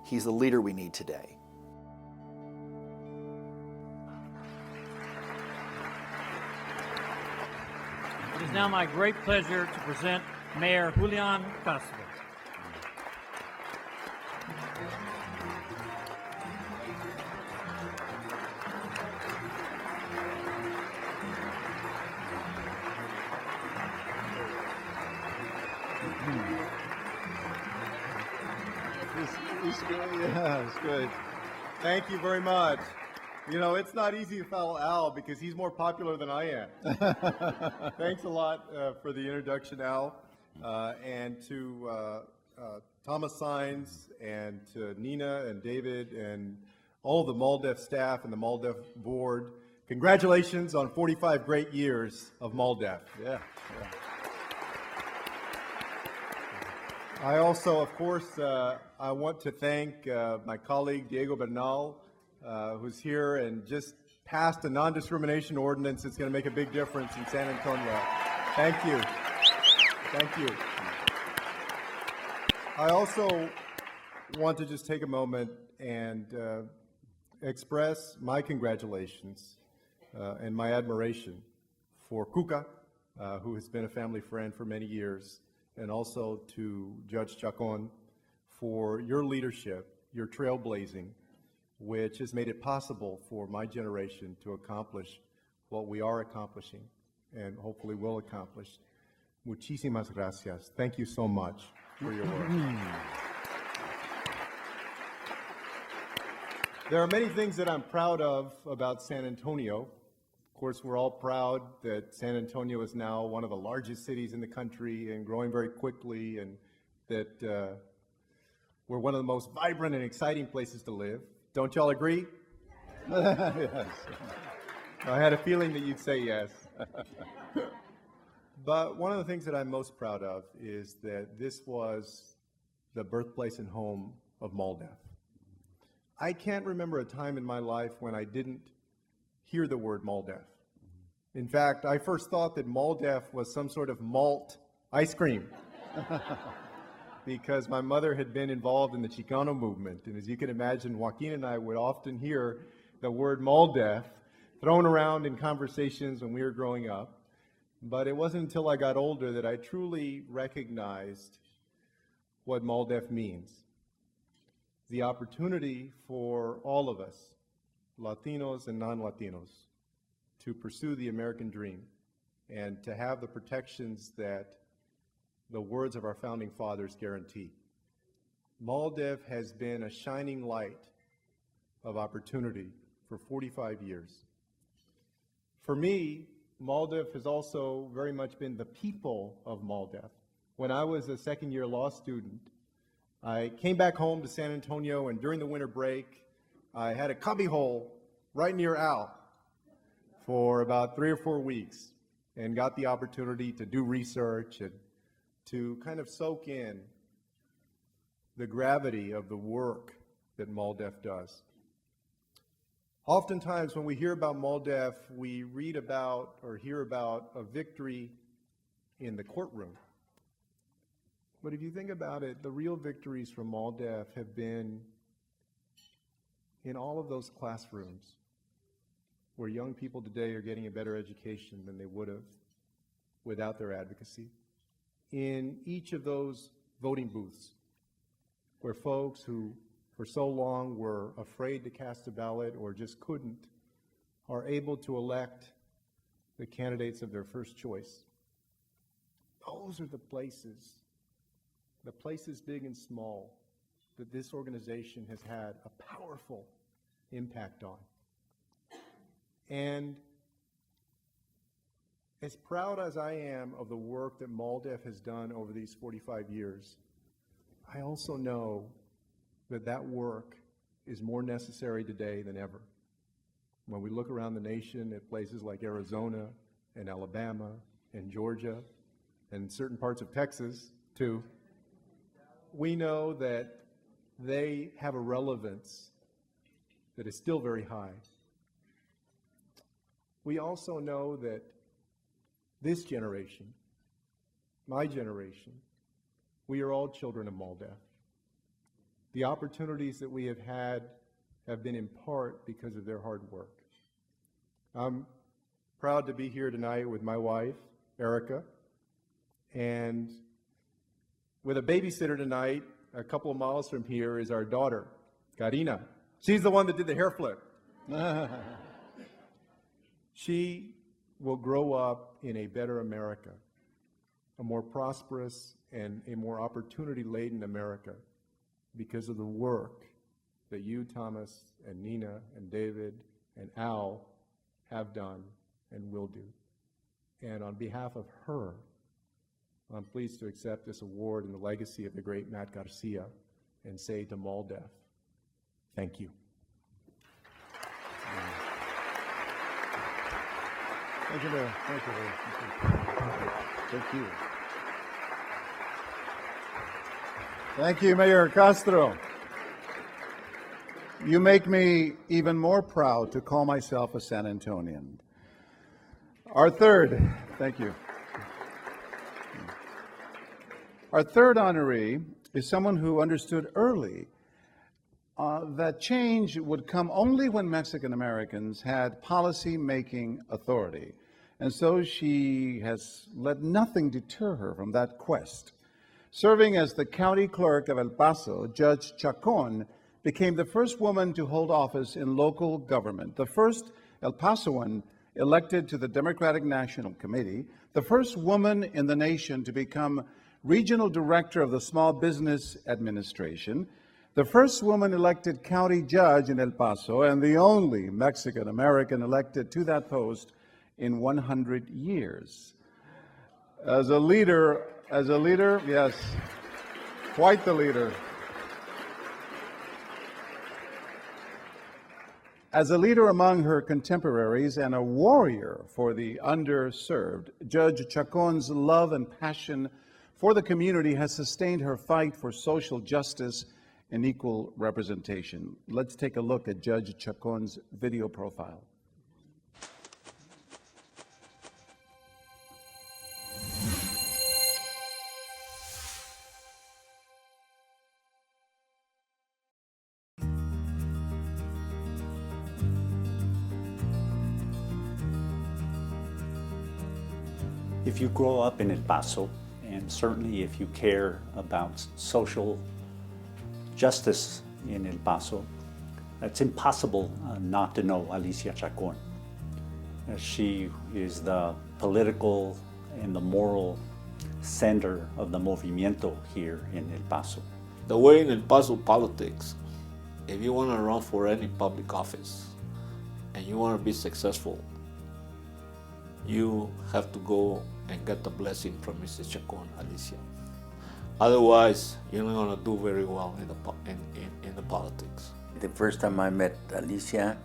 He's the leader we need today. It is now my great pleasure to present Mayor Julian Castro. Yeah, it's good. Thank you very much. You know, it's not easy to follow Al because he's more popular than I am. Thanks a lot for the introduction, Al, and to Thomas Sines, and to Nina and David and all the MALDEF staff and the MALDEF board. Congratulations on 45 great years of MALDEF. Yeah. I also, of course, I want to thank my colleague Diego Bernal, who's here and just passed a non-discrimination ordinance that's going to make a big difference in San Antonio. Thank you. Thank you. I also want to just take a moment and express my congratulations and my admiration for Cuca, who has been a family friend for many years, and also to Judge Chacon for your leadership, your trailblazing, which has made it possible for my generation to accomplish what we are accomplishing and hopefully will accomplish. Muchísimas gracias. Thank you so much for your work. There are many things that I'm proud of about San Antonio. Of course, we're all proud that San Antonio is now one of the largest cities in the country and growing very quickly, and that we're one of the most vibrant and exciting places to live. Don't y'all agree? Yes. I had a feeling that you'd say yes. But one of the things that I'm most proud of is that this was the birthplace and home of MALDEF. I can't remember a time in my life when I didn't hear the word MALDEF. In fact, I first thought that MALDEF was some sort of malt ice cream because my mother had been involved in the Chicano movement. And as you can imagine, Joaquin and I would often hear the word MALDEF thrown around in conversations when we were growing up. But it wasn't until I got older that I truly recognized what MALDEF means. The opportunity for all of us, Latinos and non-Latinos, to pursue the American dream and to have the protections that the words of our founding fathers guarantee. MALDEF has been a shining light of opportunity for 45 years. For me, MALDEF has also very much been the people of MALDEF. When I was a second-year law student, I came back home to San Antonio, and during the winter break, I had a cubbyhole right near Al for about 3 or 4 weeks and got the opportunity to do research and to kind of soak in the gravity of the work that MALDEF does. Oftentimes when we hear about MALDEF, we read about or hear about a victory in the courtroom. But if you think about it, the real victories from MALDEF have been in all of those classrooms where young people today are getting a better education than they would have without their advocacy. In each of those voting booths where folks who for so long were afraid to cast a ballot or just couldn't are able to elect the candidates of their first choice. Those are the places big and small, that this organization has had a powerful impact on. And as proud as I am of the work that MALDEF has done over these 45 years, I also know but that work is more necessary today than ever. When we look around the nation at places like Arizona and Alabama and Georgia and certain parts of Texas too, we know that they have a relevance that is still very high. We also know that this generation, my generation, we are all children of MALDEF. The opportunities that we have had have been in part because of their hard work. I'm proud to be here tonight with my wife, Erica, and with a babysitter tonight, a couple of miles from here, is our daughter, Karina. She's the one that did the hair flip. She will grow up in a better America, a more prosperous and a more opportunity-laden America, because of the work that you, Thomas, and Nina, and David, and Al have done and will do. And on behalf of her, I'm pleased to accept this award in the legacy of the great Matt Garcia and say to MALDEF, thank you. Thank you, Mayor. Thank you, Mayor. Thank you. Thank you, Mayor Castro. You make me even more proud to call myself a San Antonian. Our third, thank you. Our third honoree is someone who understood early that change would come only when Mexican Americans had policy-making authority. And so she has let nothing deter her from that quest. Serving as the county clerk of El Paso, Judge Chacon became the first woman to hold office in local government, the first El Pasoan elected to the Democratic National Committee, the first woman in the nation to become regional director of the Small Business Administration, the first woman elected county judge in El Paso, and the only Mexican American elected to that post in 100 years. As a leader, yes, quite the leader. As a leader among her contemporaries and a warrior for the underserved, Judge Chacon's love and passion for the community has sustained her fight for social justice and equal representation. Let's take a look at Judge Chacon's video profile. If you grow up in El Paso, and certainly if you care about social justice in El Paso, it's impossible not to know Alicia Chacon. She is the political and the moral center of the movimiento here in El Paso. The way in El Paso politics, if you want to run for any public office and you want to be successful, you have to go and get the blessing from Mrs. Chacon, Alicia. Otherwise, you're not going to do very well in the politics. The first time I met Alicia,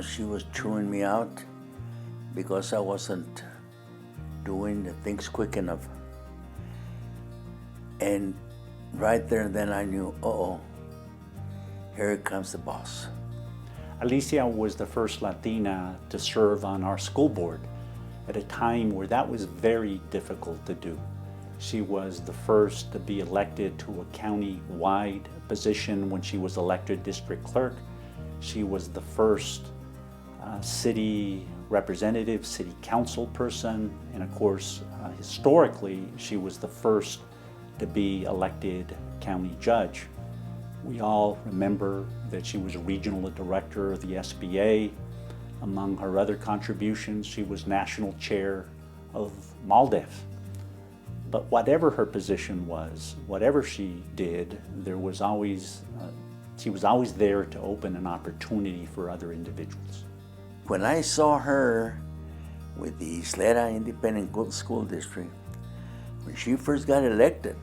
she was chewing me out because I wasn't doing the things quick enough. And right there and then I knew, uh-oh, here comes the boss. Alicia was the first Latina to serve on our school board at a time where that was very difficult to do. She was the first to be elected to a county-wide position when she was elected district clerk. She was the first city representative, city council person, and of course, historically, she was the first to be elected county judge. We all remember that she was a regional director of the SBA. Among her other contributions, she was national chair of MALDEF. But whatever her position was, whatever she did, she was always there to open an opportunity for other individuals. When I saw her with the Isleta Independent School District, when she first got elected,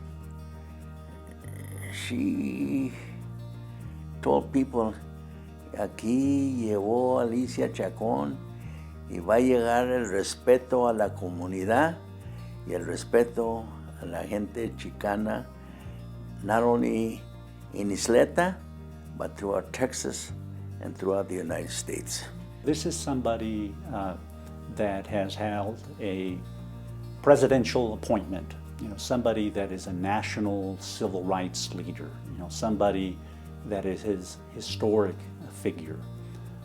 she told people, aquí llegó Alicia Chacón y va a llegar el respeto a la comunidad y el respeto a la gente chicana, not only in Isleta, but throughout Texas and throughout the United States. This is somebody that has held a presidential appointment, somebody that is a national civil rights leader, somebody that is his historic figure.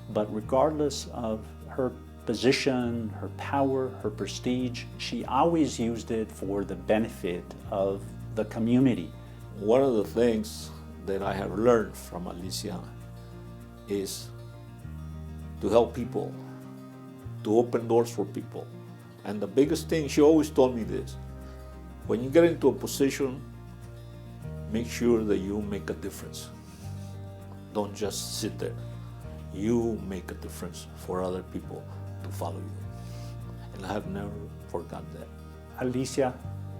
But regardless of her position, her power, her prestige, she always used it for the benefit of the community. One of the things that I have learned from Alicia is to help people, to open doors for people. And the biggest thing, she always told me this: when you get into a position, make sure that you make a difference. Don't just sit there. You make a difference for other people to follow you. And I have never forgot that. Alicia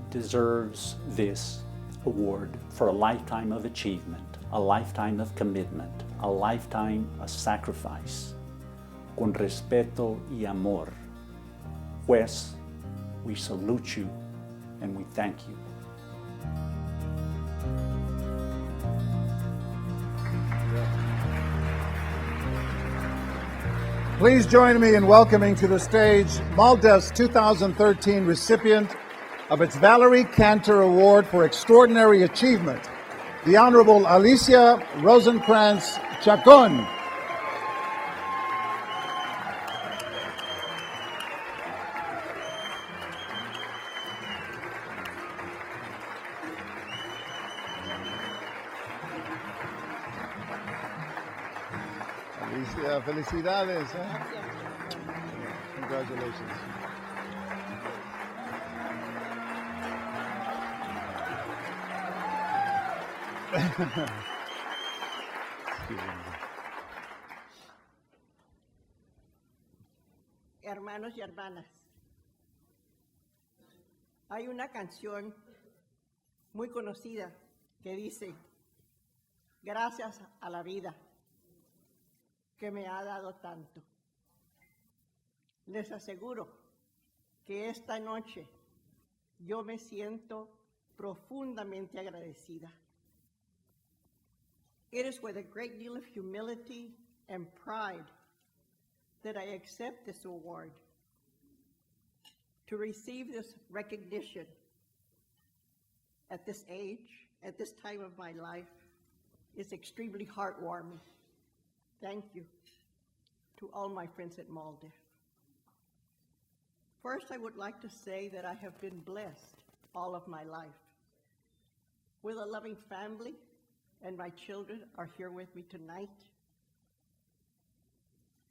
deserves this award for a lifetime of achievement, a lifetime of commitment, a lifetime of sacrifice. Con respeto y amor. Juez, we salute you and we thank you. Please join me in welcoming to the stage MALDEF's 2013 recipient of its Valerie Cantor Award for Extraordinary Achievement, the Honorable Alicia Rosenkrantz Chacon. Alicia, felicidades. Congratulations. Hermanos y hermanas, hay una canción muy conocida que dice: gracias a la vida que me ha dado tanto. Les aseguro que esta noche yo me siento profundamente agradecida. It is with a great deal of humility and pride that I accept this award. To receive this recognition at this age, at this time of my life, is extremely heartwarming. Thank you to all my friends at MALDEF. First, I would like to say that I have been blessed all of my life with a loving family, and my children are here with me tonight,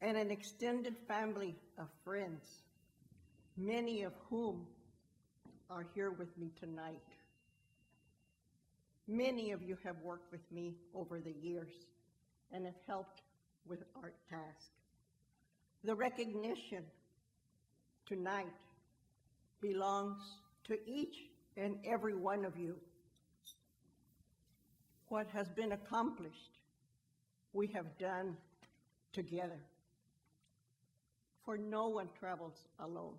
and an extended family of friends, many of whom are here with me tonight. Many of you have worked with me over the years and have helped with our task. The recognition tonight belongs to each and every one of you. What has been accomplished, we have done together. For no one travels alone.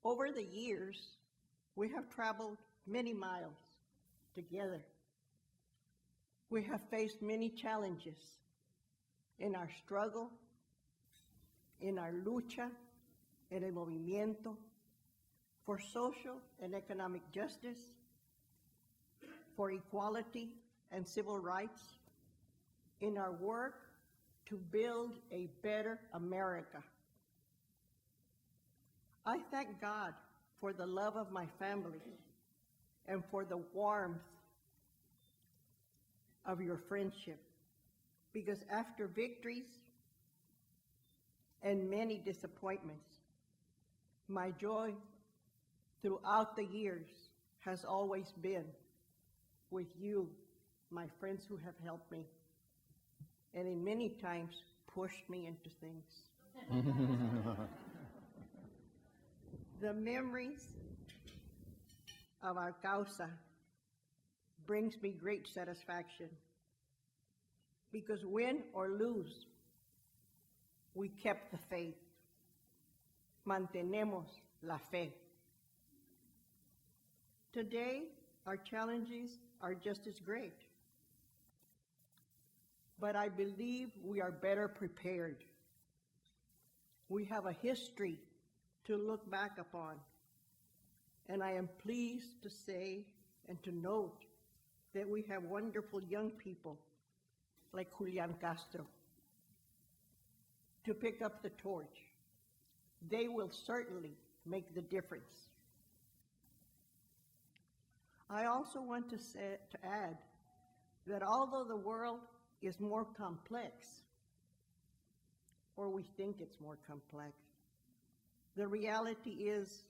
Over the years, we have traveled many miles together. We have faced many challenges in our struggle, in our lucha, en el movimiento for social and economic justice, for equality and civil rights, in our work to build a better America. I thank God for the love of my family and for the warmth of your friendship, because after victories and many disappointments, my joy throughout the years has always been with you, my friends who have helped me, and in many times pushed me into things. The memories of our causa brings me great satisfaction because win or lose, we kept the faith. Mantenemos la fe. Today, our challenges are just as great, but I believe we are better prepared. We have a history to look back upon, and I am pleased to say and to note that we have wonderful young people like Julian Castro to pick up the torch. They will certainly make the difference. I also want to add that although the world is more complex, or we think it's more complex, the reality is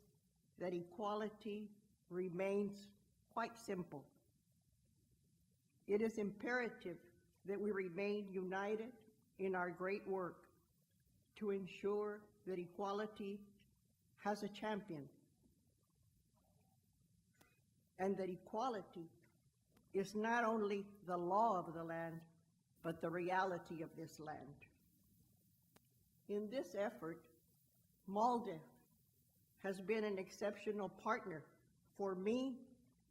that equality remains quite simple. It is imperative that we remain united in our great work to ensure that equality has a champion, and that equality is not only the law of the land, but the reality of this land. In this effort, MALDEF has been an exceptional partner for me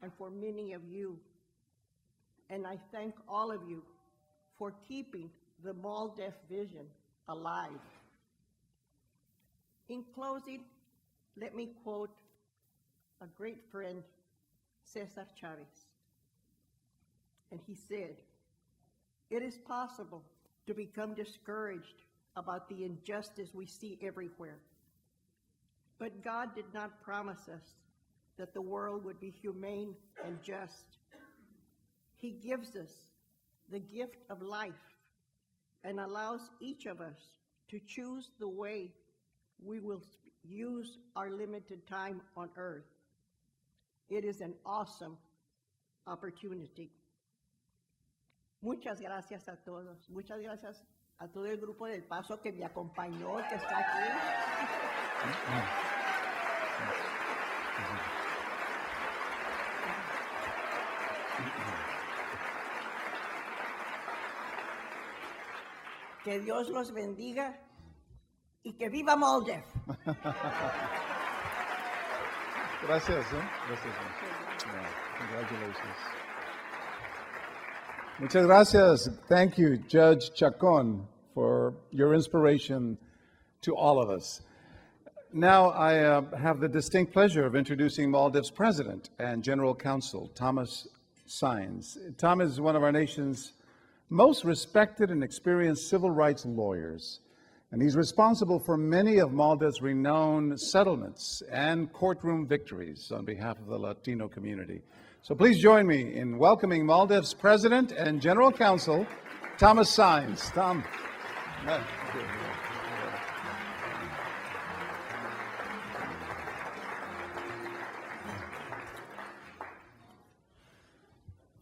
and for many of you, and I thank all of you for keeping the MALDEF vision alive. In closing, let me quote a great friend, Cesar Chavez. And he said, "It is possible to become discouraged about the injustice we see everywhere. But God did not promise us that the world would be humane and just. He gives us the gift of life and allows each of us to choose the way we will use our limited time on earth. It is an awesome opportunity." Muchas gracias a todos. Muchas gracias a todo el grupo del Paso que me acompañó, que está aquí. Que Dios los bendiga y que viva MALDEF. Gracias, Gracias. Yeah, congratulations. Muchas gracias. Thank you, Judge Chacon, for your inspiration to all of us. Now I have the distinct pleasure of introducing MALDEF's president and general counsel, Thomas Saenz. Tom is one of our nation's most respected and experienced civil rights lawyers, and he's responsible for many of MALDEF's renowned settlements and courtroom victories on behalf of the Latino community. So please join me in welcoming MALDEF's president and general counsel, Thomas Saenz. Tom.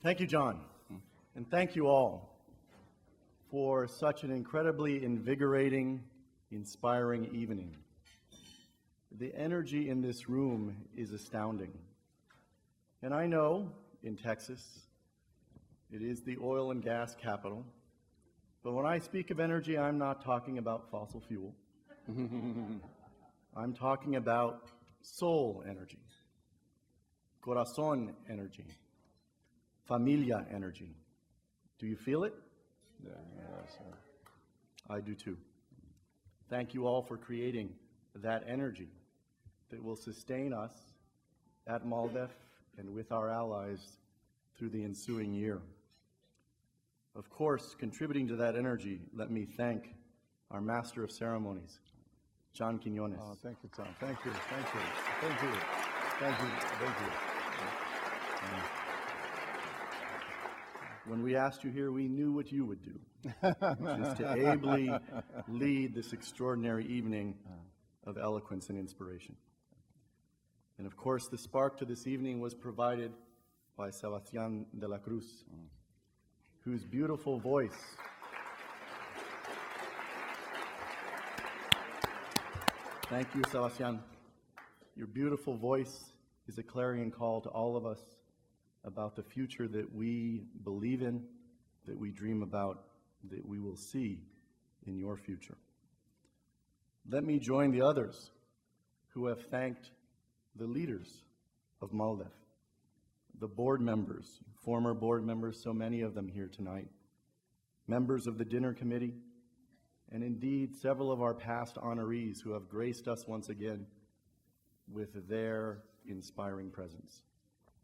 Thank you, John, and thank you all for such an incredibly invigorating, inspiring evening. The energy in this room is astounding. And I know in Texas, it is the oil and gas capital, but when I speak of energy, I'm not talking about fossil fuel. I'm talking about soul energy, corazón energy, familia energy. Do you feel it? Yes, sir. I do too. Thank you all for creating that energy that will sustain us at MALDEF and with our allies through the ensuing year. Of course, contributing to that energy, let me thank our Master of Ceremonies, John Quiñones. Oh, thank you, Tom. Thank you. Thank you. Thank you. Thank you. Thank you. When we asked you here, we knew what you would do, which is to ably lead this extraordinary evening of eloquence and inspiration. And of course, the spark to this evening was provided by Sebastián de la Cruz, whose beautiful voice Thank you, Sebastián. Your beautiful voice is a clarion call to all of us about the future that we believe in, that we dream about, that we will see in your future. Let me join the others who have thanked the leaders of MALDEF, the board members, former board members, so many of them here tonight, members of the dinner committee, and indeed several of our past honorees who have graced us once again with their inspiring presence.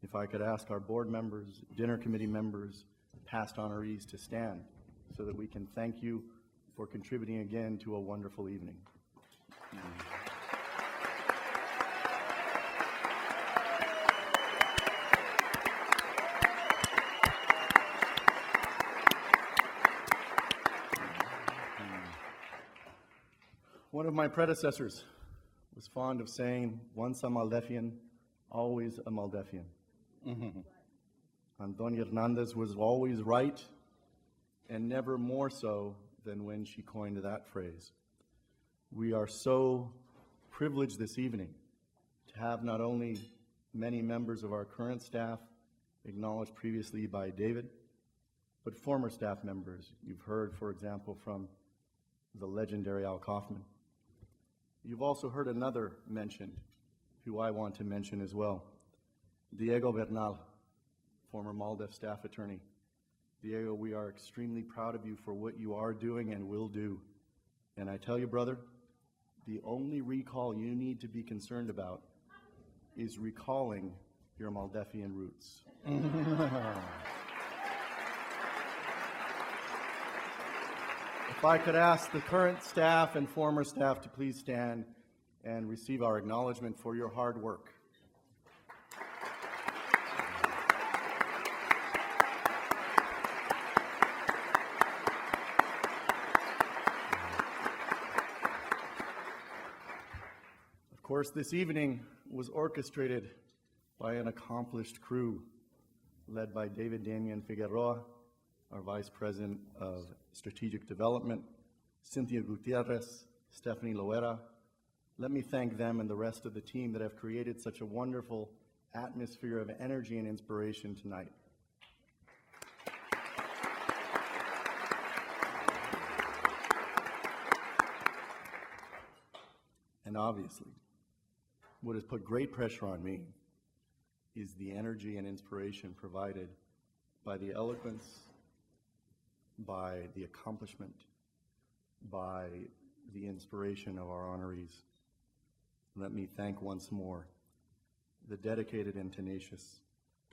If I could ask our board members, dinner committee members, past honorees to stand so that we can thank you for contributing again to a wonderful evening. One of my predecessors was fond of saying, once a Maldefian, always a Maldefian. Antonia Hernandez was always right, and never more so than when she coined that phrase. We are so privileged this evening to have not only many members of our current staff, acknowledged previously by David, but former staff members. You've heard, for example, from the legendary Al Kaufman. You've also heard another mentioned, who I want to mention as well, Diego Bernal, former MALDEF staff attorney. Diego, we are extremely proud of you for what you are doing and will do. And I tell you, brother, the only recall you need to be concerned about is recalling your Maldefian roots. If I could ask the current staff and former staff to please stand and receive our acknowledgement for your hard work. Of course, this evening was orchestrated by an accomplished crew led by David Damian Figueroa, our Vice President of Strategic Development, Cynthia Gutierrez, Stephanie Loera. Let me thank them and the rest of the team that have created such a wonderful atmosphere of energy and inspiration tonight. And obviously, what has put great pressure on me is the energy and inspiration provided by the eloquence, by the accomplishment, by the inspiration of our honorees. Let me thank once more the dedicated and tenacious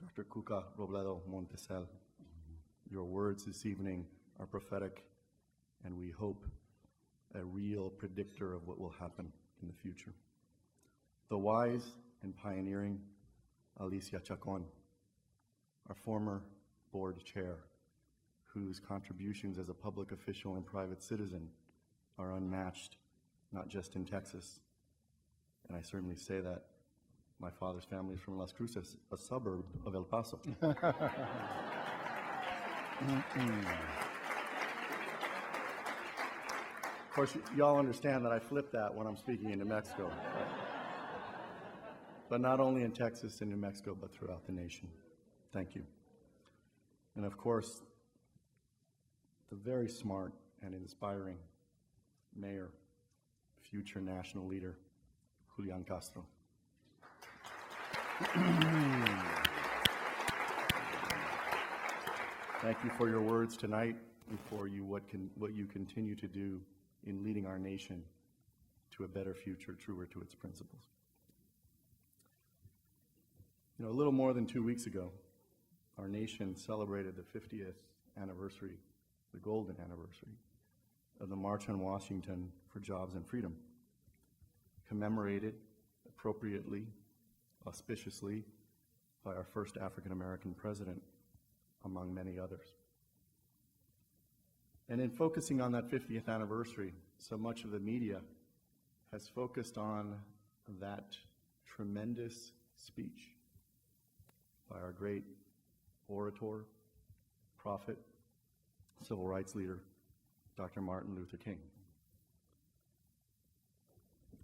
Dr. Cuca Robledo Montesel. Your words this evening are prophetic, and we hope a real predictor of what will happen in the future. The wise and pioneering Alicia Chacon, our former board chair, whose contributions as a public official and private citizen are unmatched, not just in Texas. And I certainly say that. My father's family is from Las Cruces, a suburb of El Paso. Of course, y'all understand that I flip that when I'm speaking in New Mexico. But not only in Texas and New Mexico, but throughout the nation. Thank you. And of course, the very smart and inspiring mayor, future national leader, Julian Castro. Thank you for your words tonight and for what you continue to do in leading our nation to a better future, truer to its principles. You know, a little more than 2 weeks ago, our nation celebrated the 50th anniversary, the golden anniversary, of the March on Washington for Jobs and Freedom, commemorated appropriately, auspiciously, by our first African-American president, among many others. And in focusing on that 50th anniversary, so much of the media has focused on that tremendous speech by our great orator, prophet, civil rights leader, Dr. Martin Luther King.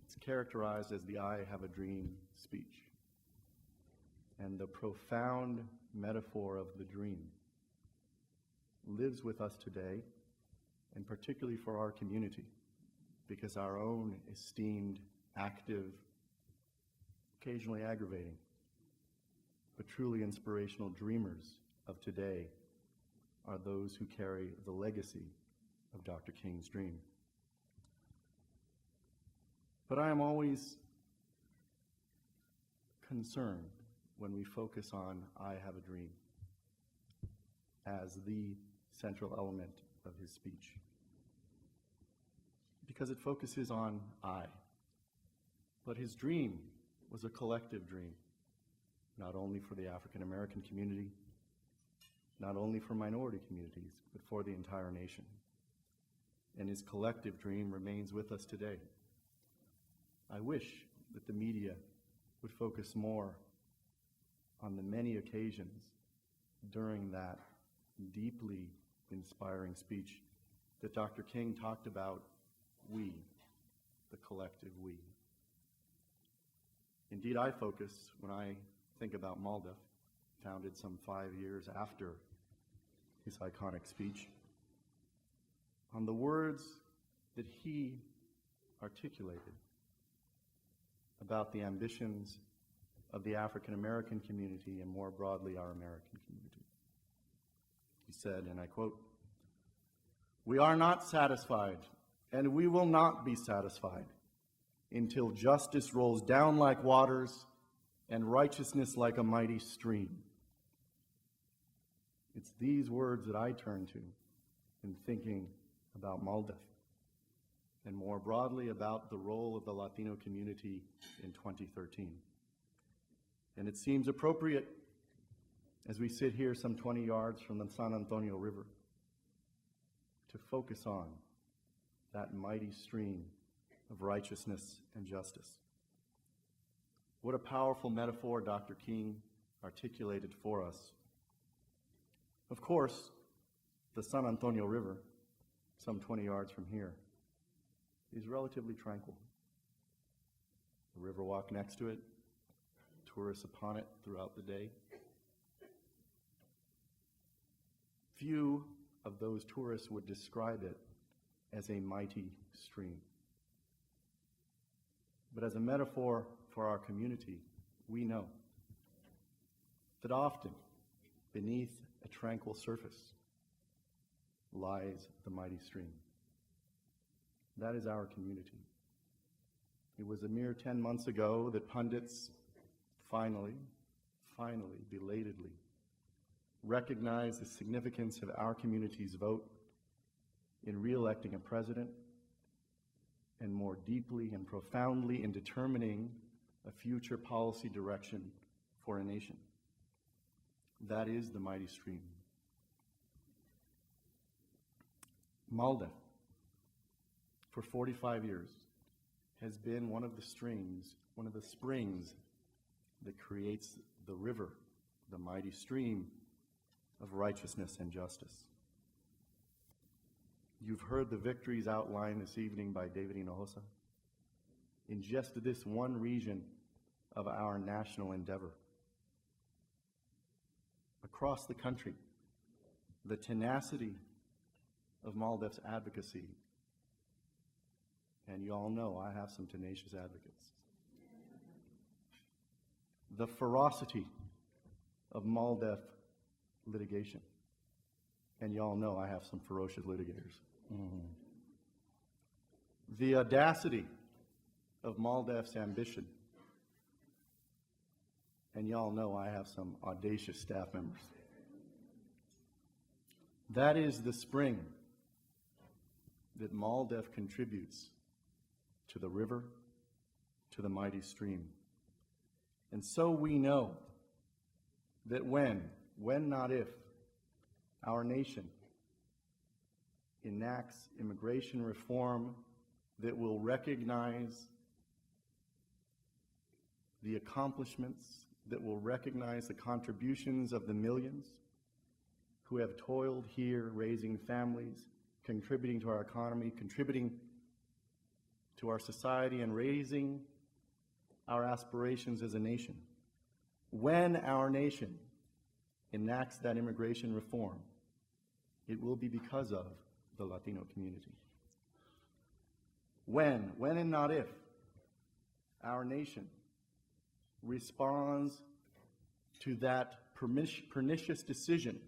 It's characterized as the I Have a Dream speech. and the profound metaphor of the dream lives with us today, and particularly for our community, because our own esteemed, active, occasionally aggravating, but truly inspirational dreamers of today are those who carry the legacy of Dr. King's dream. But I am always concerned when we focus on "I have a dream" as the central element of his speech, because it focuses on I. But his dream was a collective dream, not only for the African American community, not only for minority communities, but for the entire nation. And his collective dream remains with us today. I wish that the media would focus more on the many occasions during that deeply inspiring speech that Dr. King talked about we, the collective we. Indeed, I focus, when I think about MALDEF, founded some 5 years after his iconic speech, on the words that he articulated about the ambitions of the African American community and more broadly our American community. He said, and I quote, "We are not satisfied, and we will not be satisfied until justice rolls down like waters and righteousness like a mighty stream." It's these words that I turn to in thinking about MALDEF, and more broadly about the role of the Latino community in 2013. And it seems appropriate, as we sit here some 20 yards from the San Antonio River, to focus on that mighty stream of righteousness and justice. What a powerful metaphor Dr. King articulated for us. Of course, the San Antonio River, some 20 yards from here, is relatively tranquil. The Riverwalk next to it, tourists upon it throughout the day. Few of those tourists would describe it as a mighty stream. But as a metaphor for our community, we know that often beneath a tranquil surface lies the mighty stream. That is our community. It was a mere 10 months ago that pundits finally, belatedly, recognized the significance of our community's vote in re-electing a president, and more deeply and profoundly in determining a future policy direction for a nation. That is the mighty stream. MALDEF, for 45 years, has been one of the springs that creates the river, the mighty stream of righteousness and justice. You've heard the victories outlined this evening by David Hinojosa in just this one region of our national endeavor. Across the country, the tenacity of MALDEF's advocacy, and you all know I have some tenacious advocates. The ferocity of MALDEF litigation, and you all know I have some ferocious litigators. The audacity of MALDEF's ambition, and y'all know I have some audacious staff members. That is the spring that MALDEF contributes to the river, to the mighty stream. And so we know that when not if, our nation enacts immigration reform that will recognize the accomplishments, that will recognize the contributions of the millions who have toiled here, raising families, contributing to our economy, contributing to our society, and raising our aspirations as a nation. when our nation enacts that immigration reform, it will be because of the Latino community. When and not if, our nation responds to that pernicious decision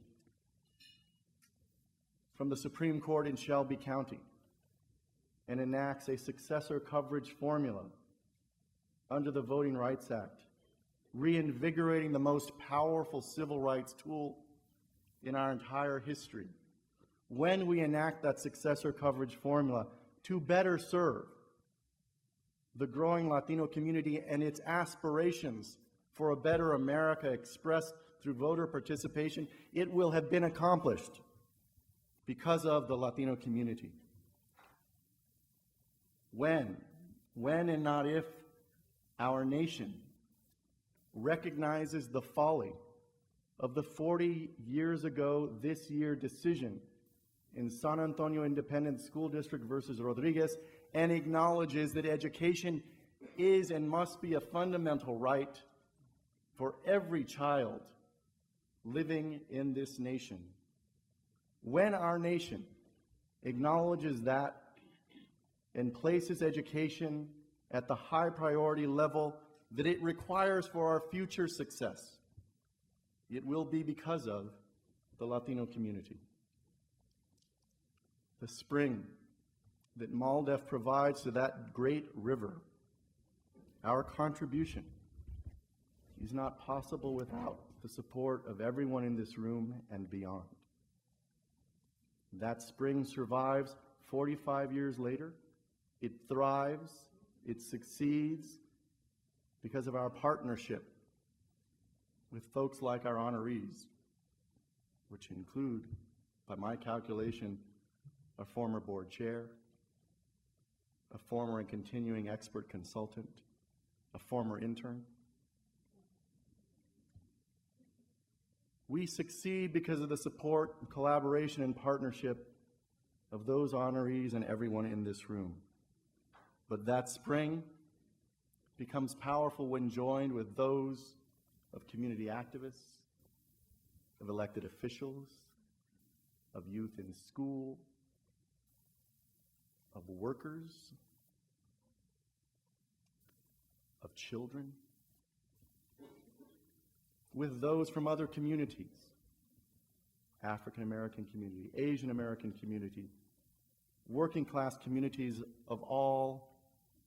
from the Supreme Court in Shelby County and enacts a successor coverage formula under the Voting Rights Act, reinvigorating the most powerful civil rights tool in our entire history. When we enact that successor coverage formula to better serve the growing Latino community and its aspirations for a better America expressed through voter participation, it will have been accomplished because of the Latino community. When and not if, our nation recognizes the folly of the 40 years ago this year decision in San Antonio Independent School District versus Rodriguez, and acknowledges that education is and must be a fundamental right for every child living in this nation. When our nation acknowledges that and places education at the high priority level that it requires for our future success, it will be because of the Latino community. The spring that MALDEF provides to that great river, our contribution is not possible without the support of everyone in this room and beyond. That spring survives 45 years later. It thrives, it succeeds because of our partnership with folks like our honorees, which include, by my calculation, a former board chair, a former and continuing expert consultant, a former intern. We succeed because of the support, collaboration, and partnership of those honorees and everyone in this room. But that spring becomes powerful when joined with those of community activists, of elected officials, of youth in school, of workers, of children, with those from other communities, African American community, Asian American community, working class communities of all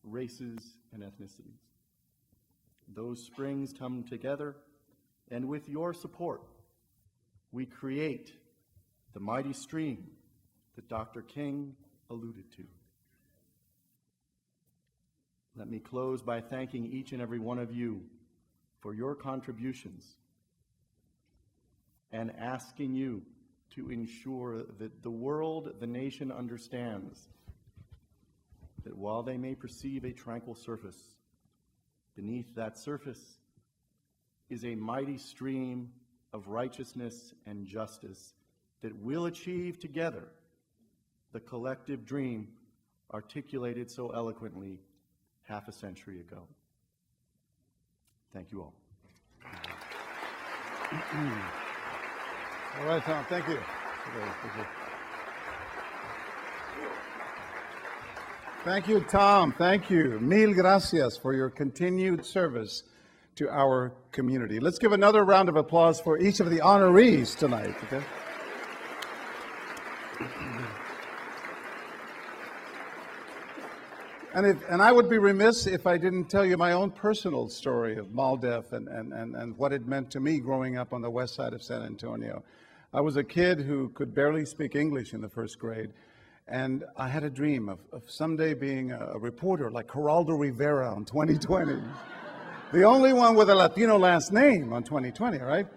races and ethnicities. Those springs come together, and with your support, we create the mighty stream that Dr. King alluded to. Let me close by thanking each and every one of you for your contributions and asking you to ensure that the world, the nation, understands that while they may perceive a tranquil surface, beneath that surface is a mighty stream of righteousness and justice that will achieve together the collective dream articulated so eloquently half a century ago. Thank you all. All right, Tom, thank you. Thank you, Tom. Thank you. Mil gracias for your continued service to our community. Let's give another round of applause for each of the honorees tonight. Okay? And I would be remiss if I didn't tell you my own personal story of MALDEF and what it meant to me growing up on the west side of San Antonio. I was a kid who could barely speak English in the first grade, and I had a dream of someday being a reporter like Geraldo Rivera on 2020. The only one with a Latino last name on 2020, right?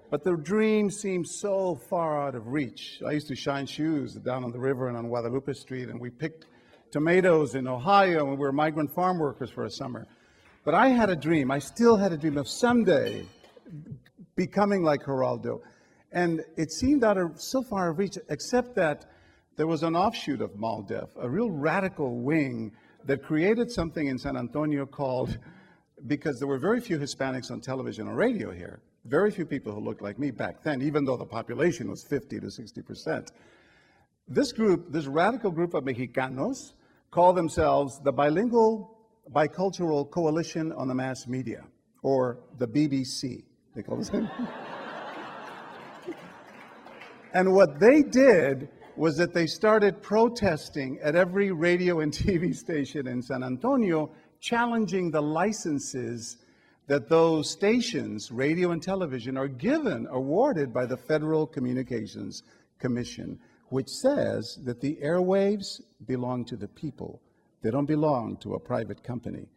But the dream seemed so far out of reach. I used to shine shoes down on the river and on Guadalupe Street, and we picked tomatoes in Ohio, and we were migrant farm workers for a summer. But I had a dream, I still had a dream of someday becoming like Geraldo. And it seemed out of so far of reach, except that there was an offshoot of MALDEF, a real radical wing that created something in San Antonio called because there were very few Hispanics on television or radio here. Very few people who looked like me back then, even though the population was 50 to 60%. This group, this radical group of Mexicanos, call themselves the Bicultural Coalition on the Mass Media, or the BBC, they call themselves. And what they did was that they started protesting at every radio and TV station in San Antonio, challenging the licenses that those stations, radio and television, are given, awarded by the Federal Communications Commission, which says that the airwaves belong to the people. They don't belong to a private company.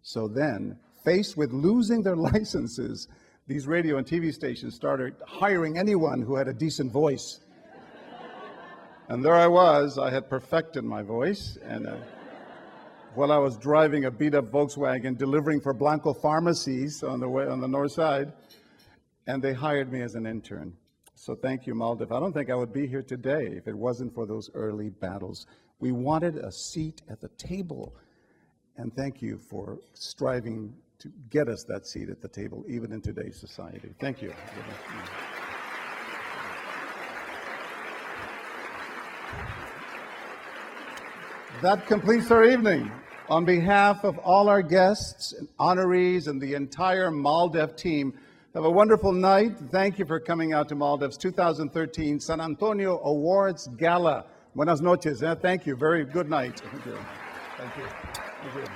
So then, faced with losing their licenses, these radio and TV stations started hiring anyone who had a decent voice. And there I was, I had perfected my voice, and while I was driving a beat-up Volkswagen, delivering for Blanco Pharmacies on the north side, and they hired me as an intern. So thank you, Maldev. I don't think I would be here today if it wasn't for those early battles. We wanted a seat at the table, and thank you for striving to get us that seat at the table, even in today's society. Thank you. That completes our evening. On behalf of all our guests, and honorees, and the entire MALDEF team, have a wonderful night. Thank you for coming out to MALDEF's 2013 San Antonio Awards Gala. Buenas noches. Thank you. Very good night. Thank you. Thank you. Thank you.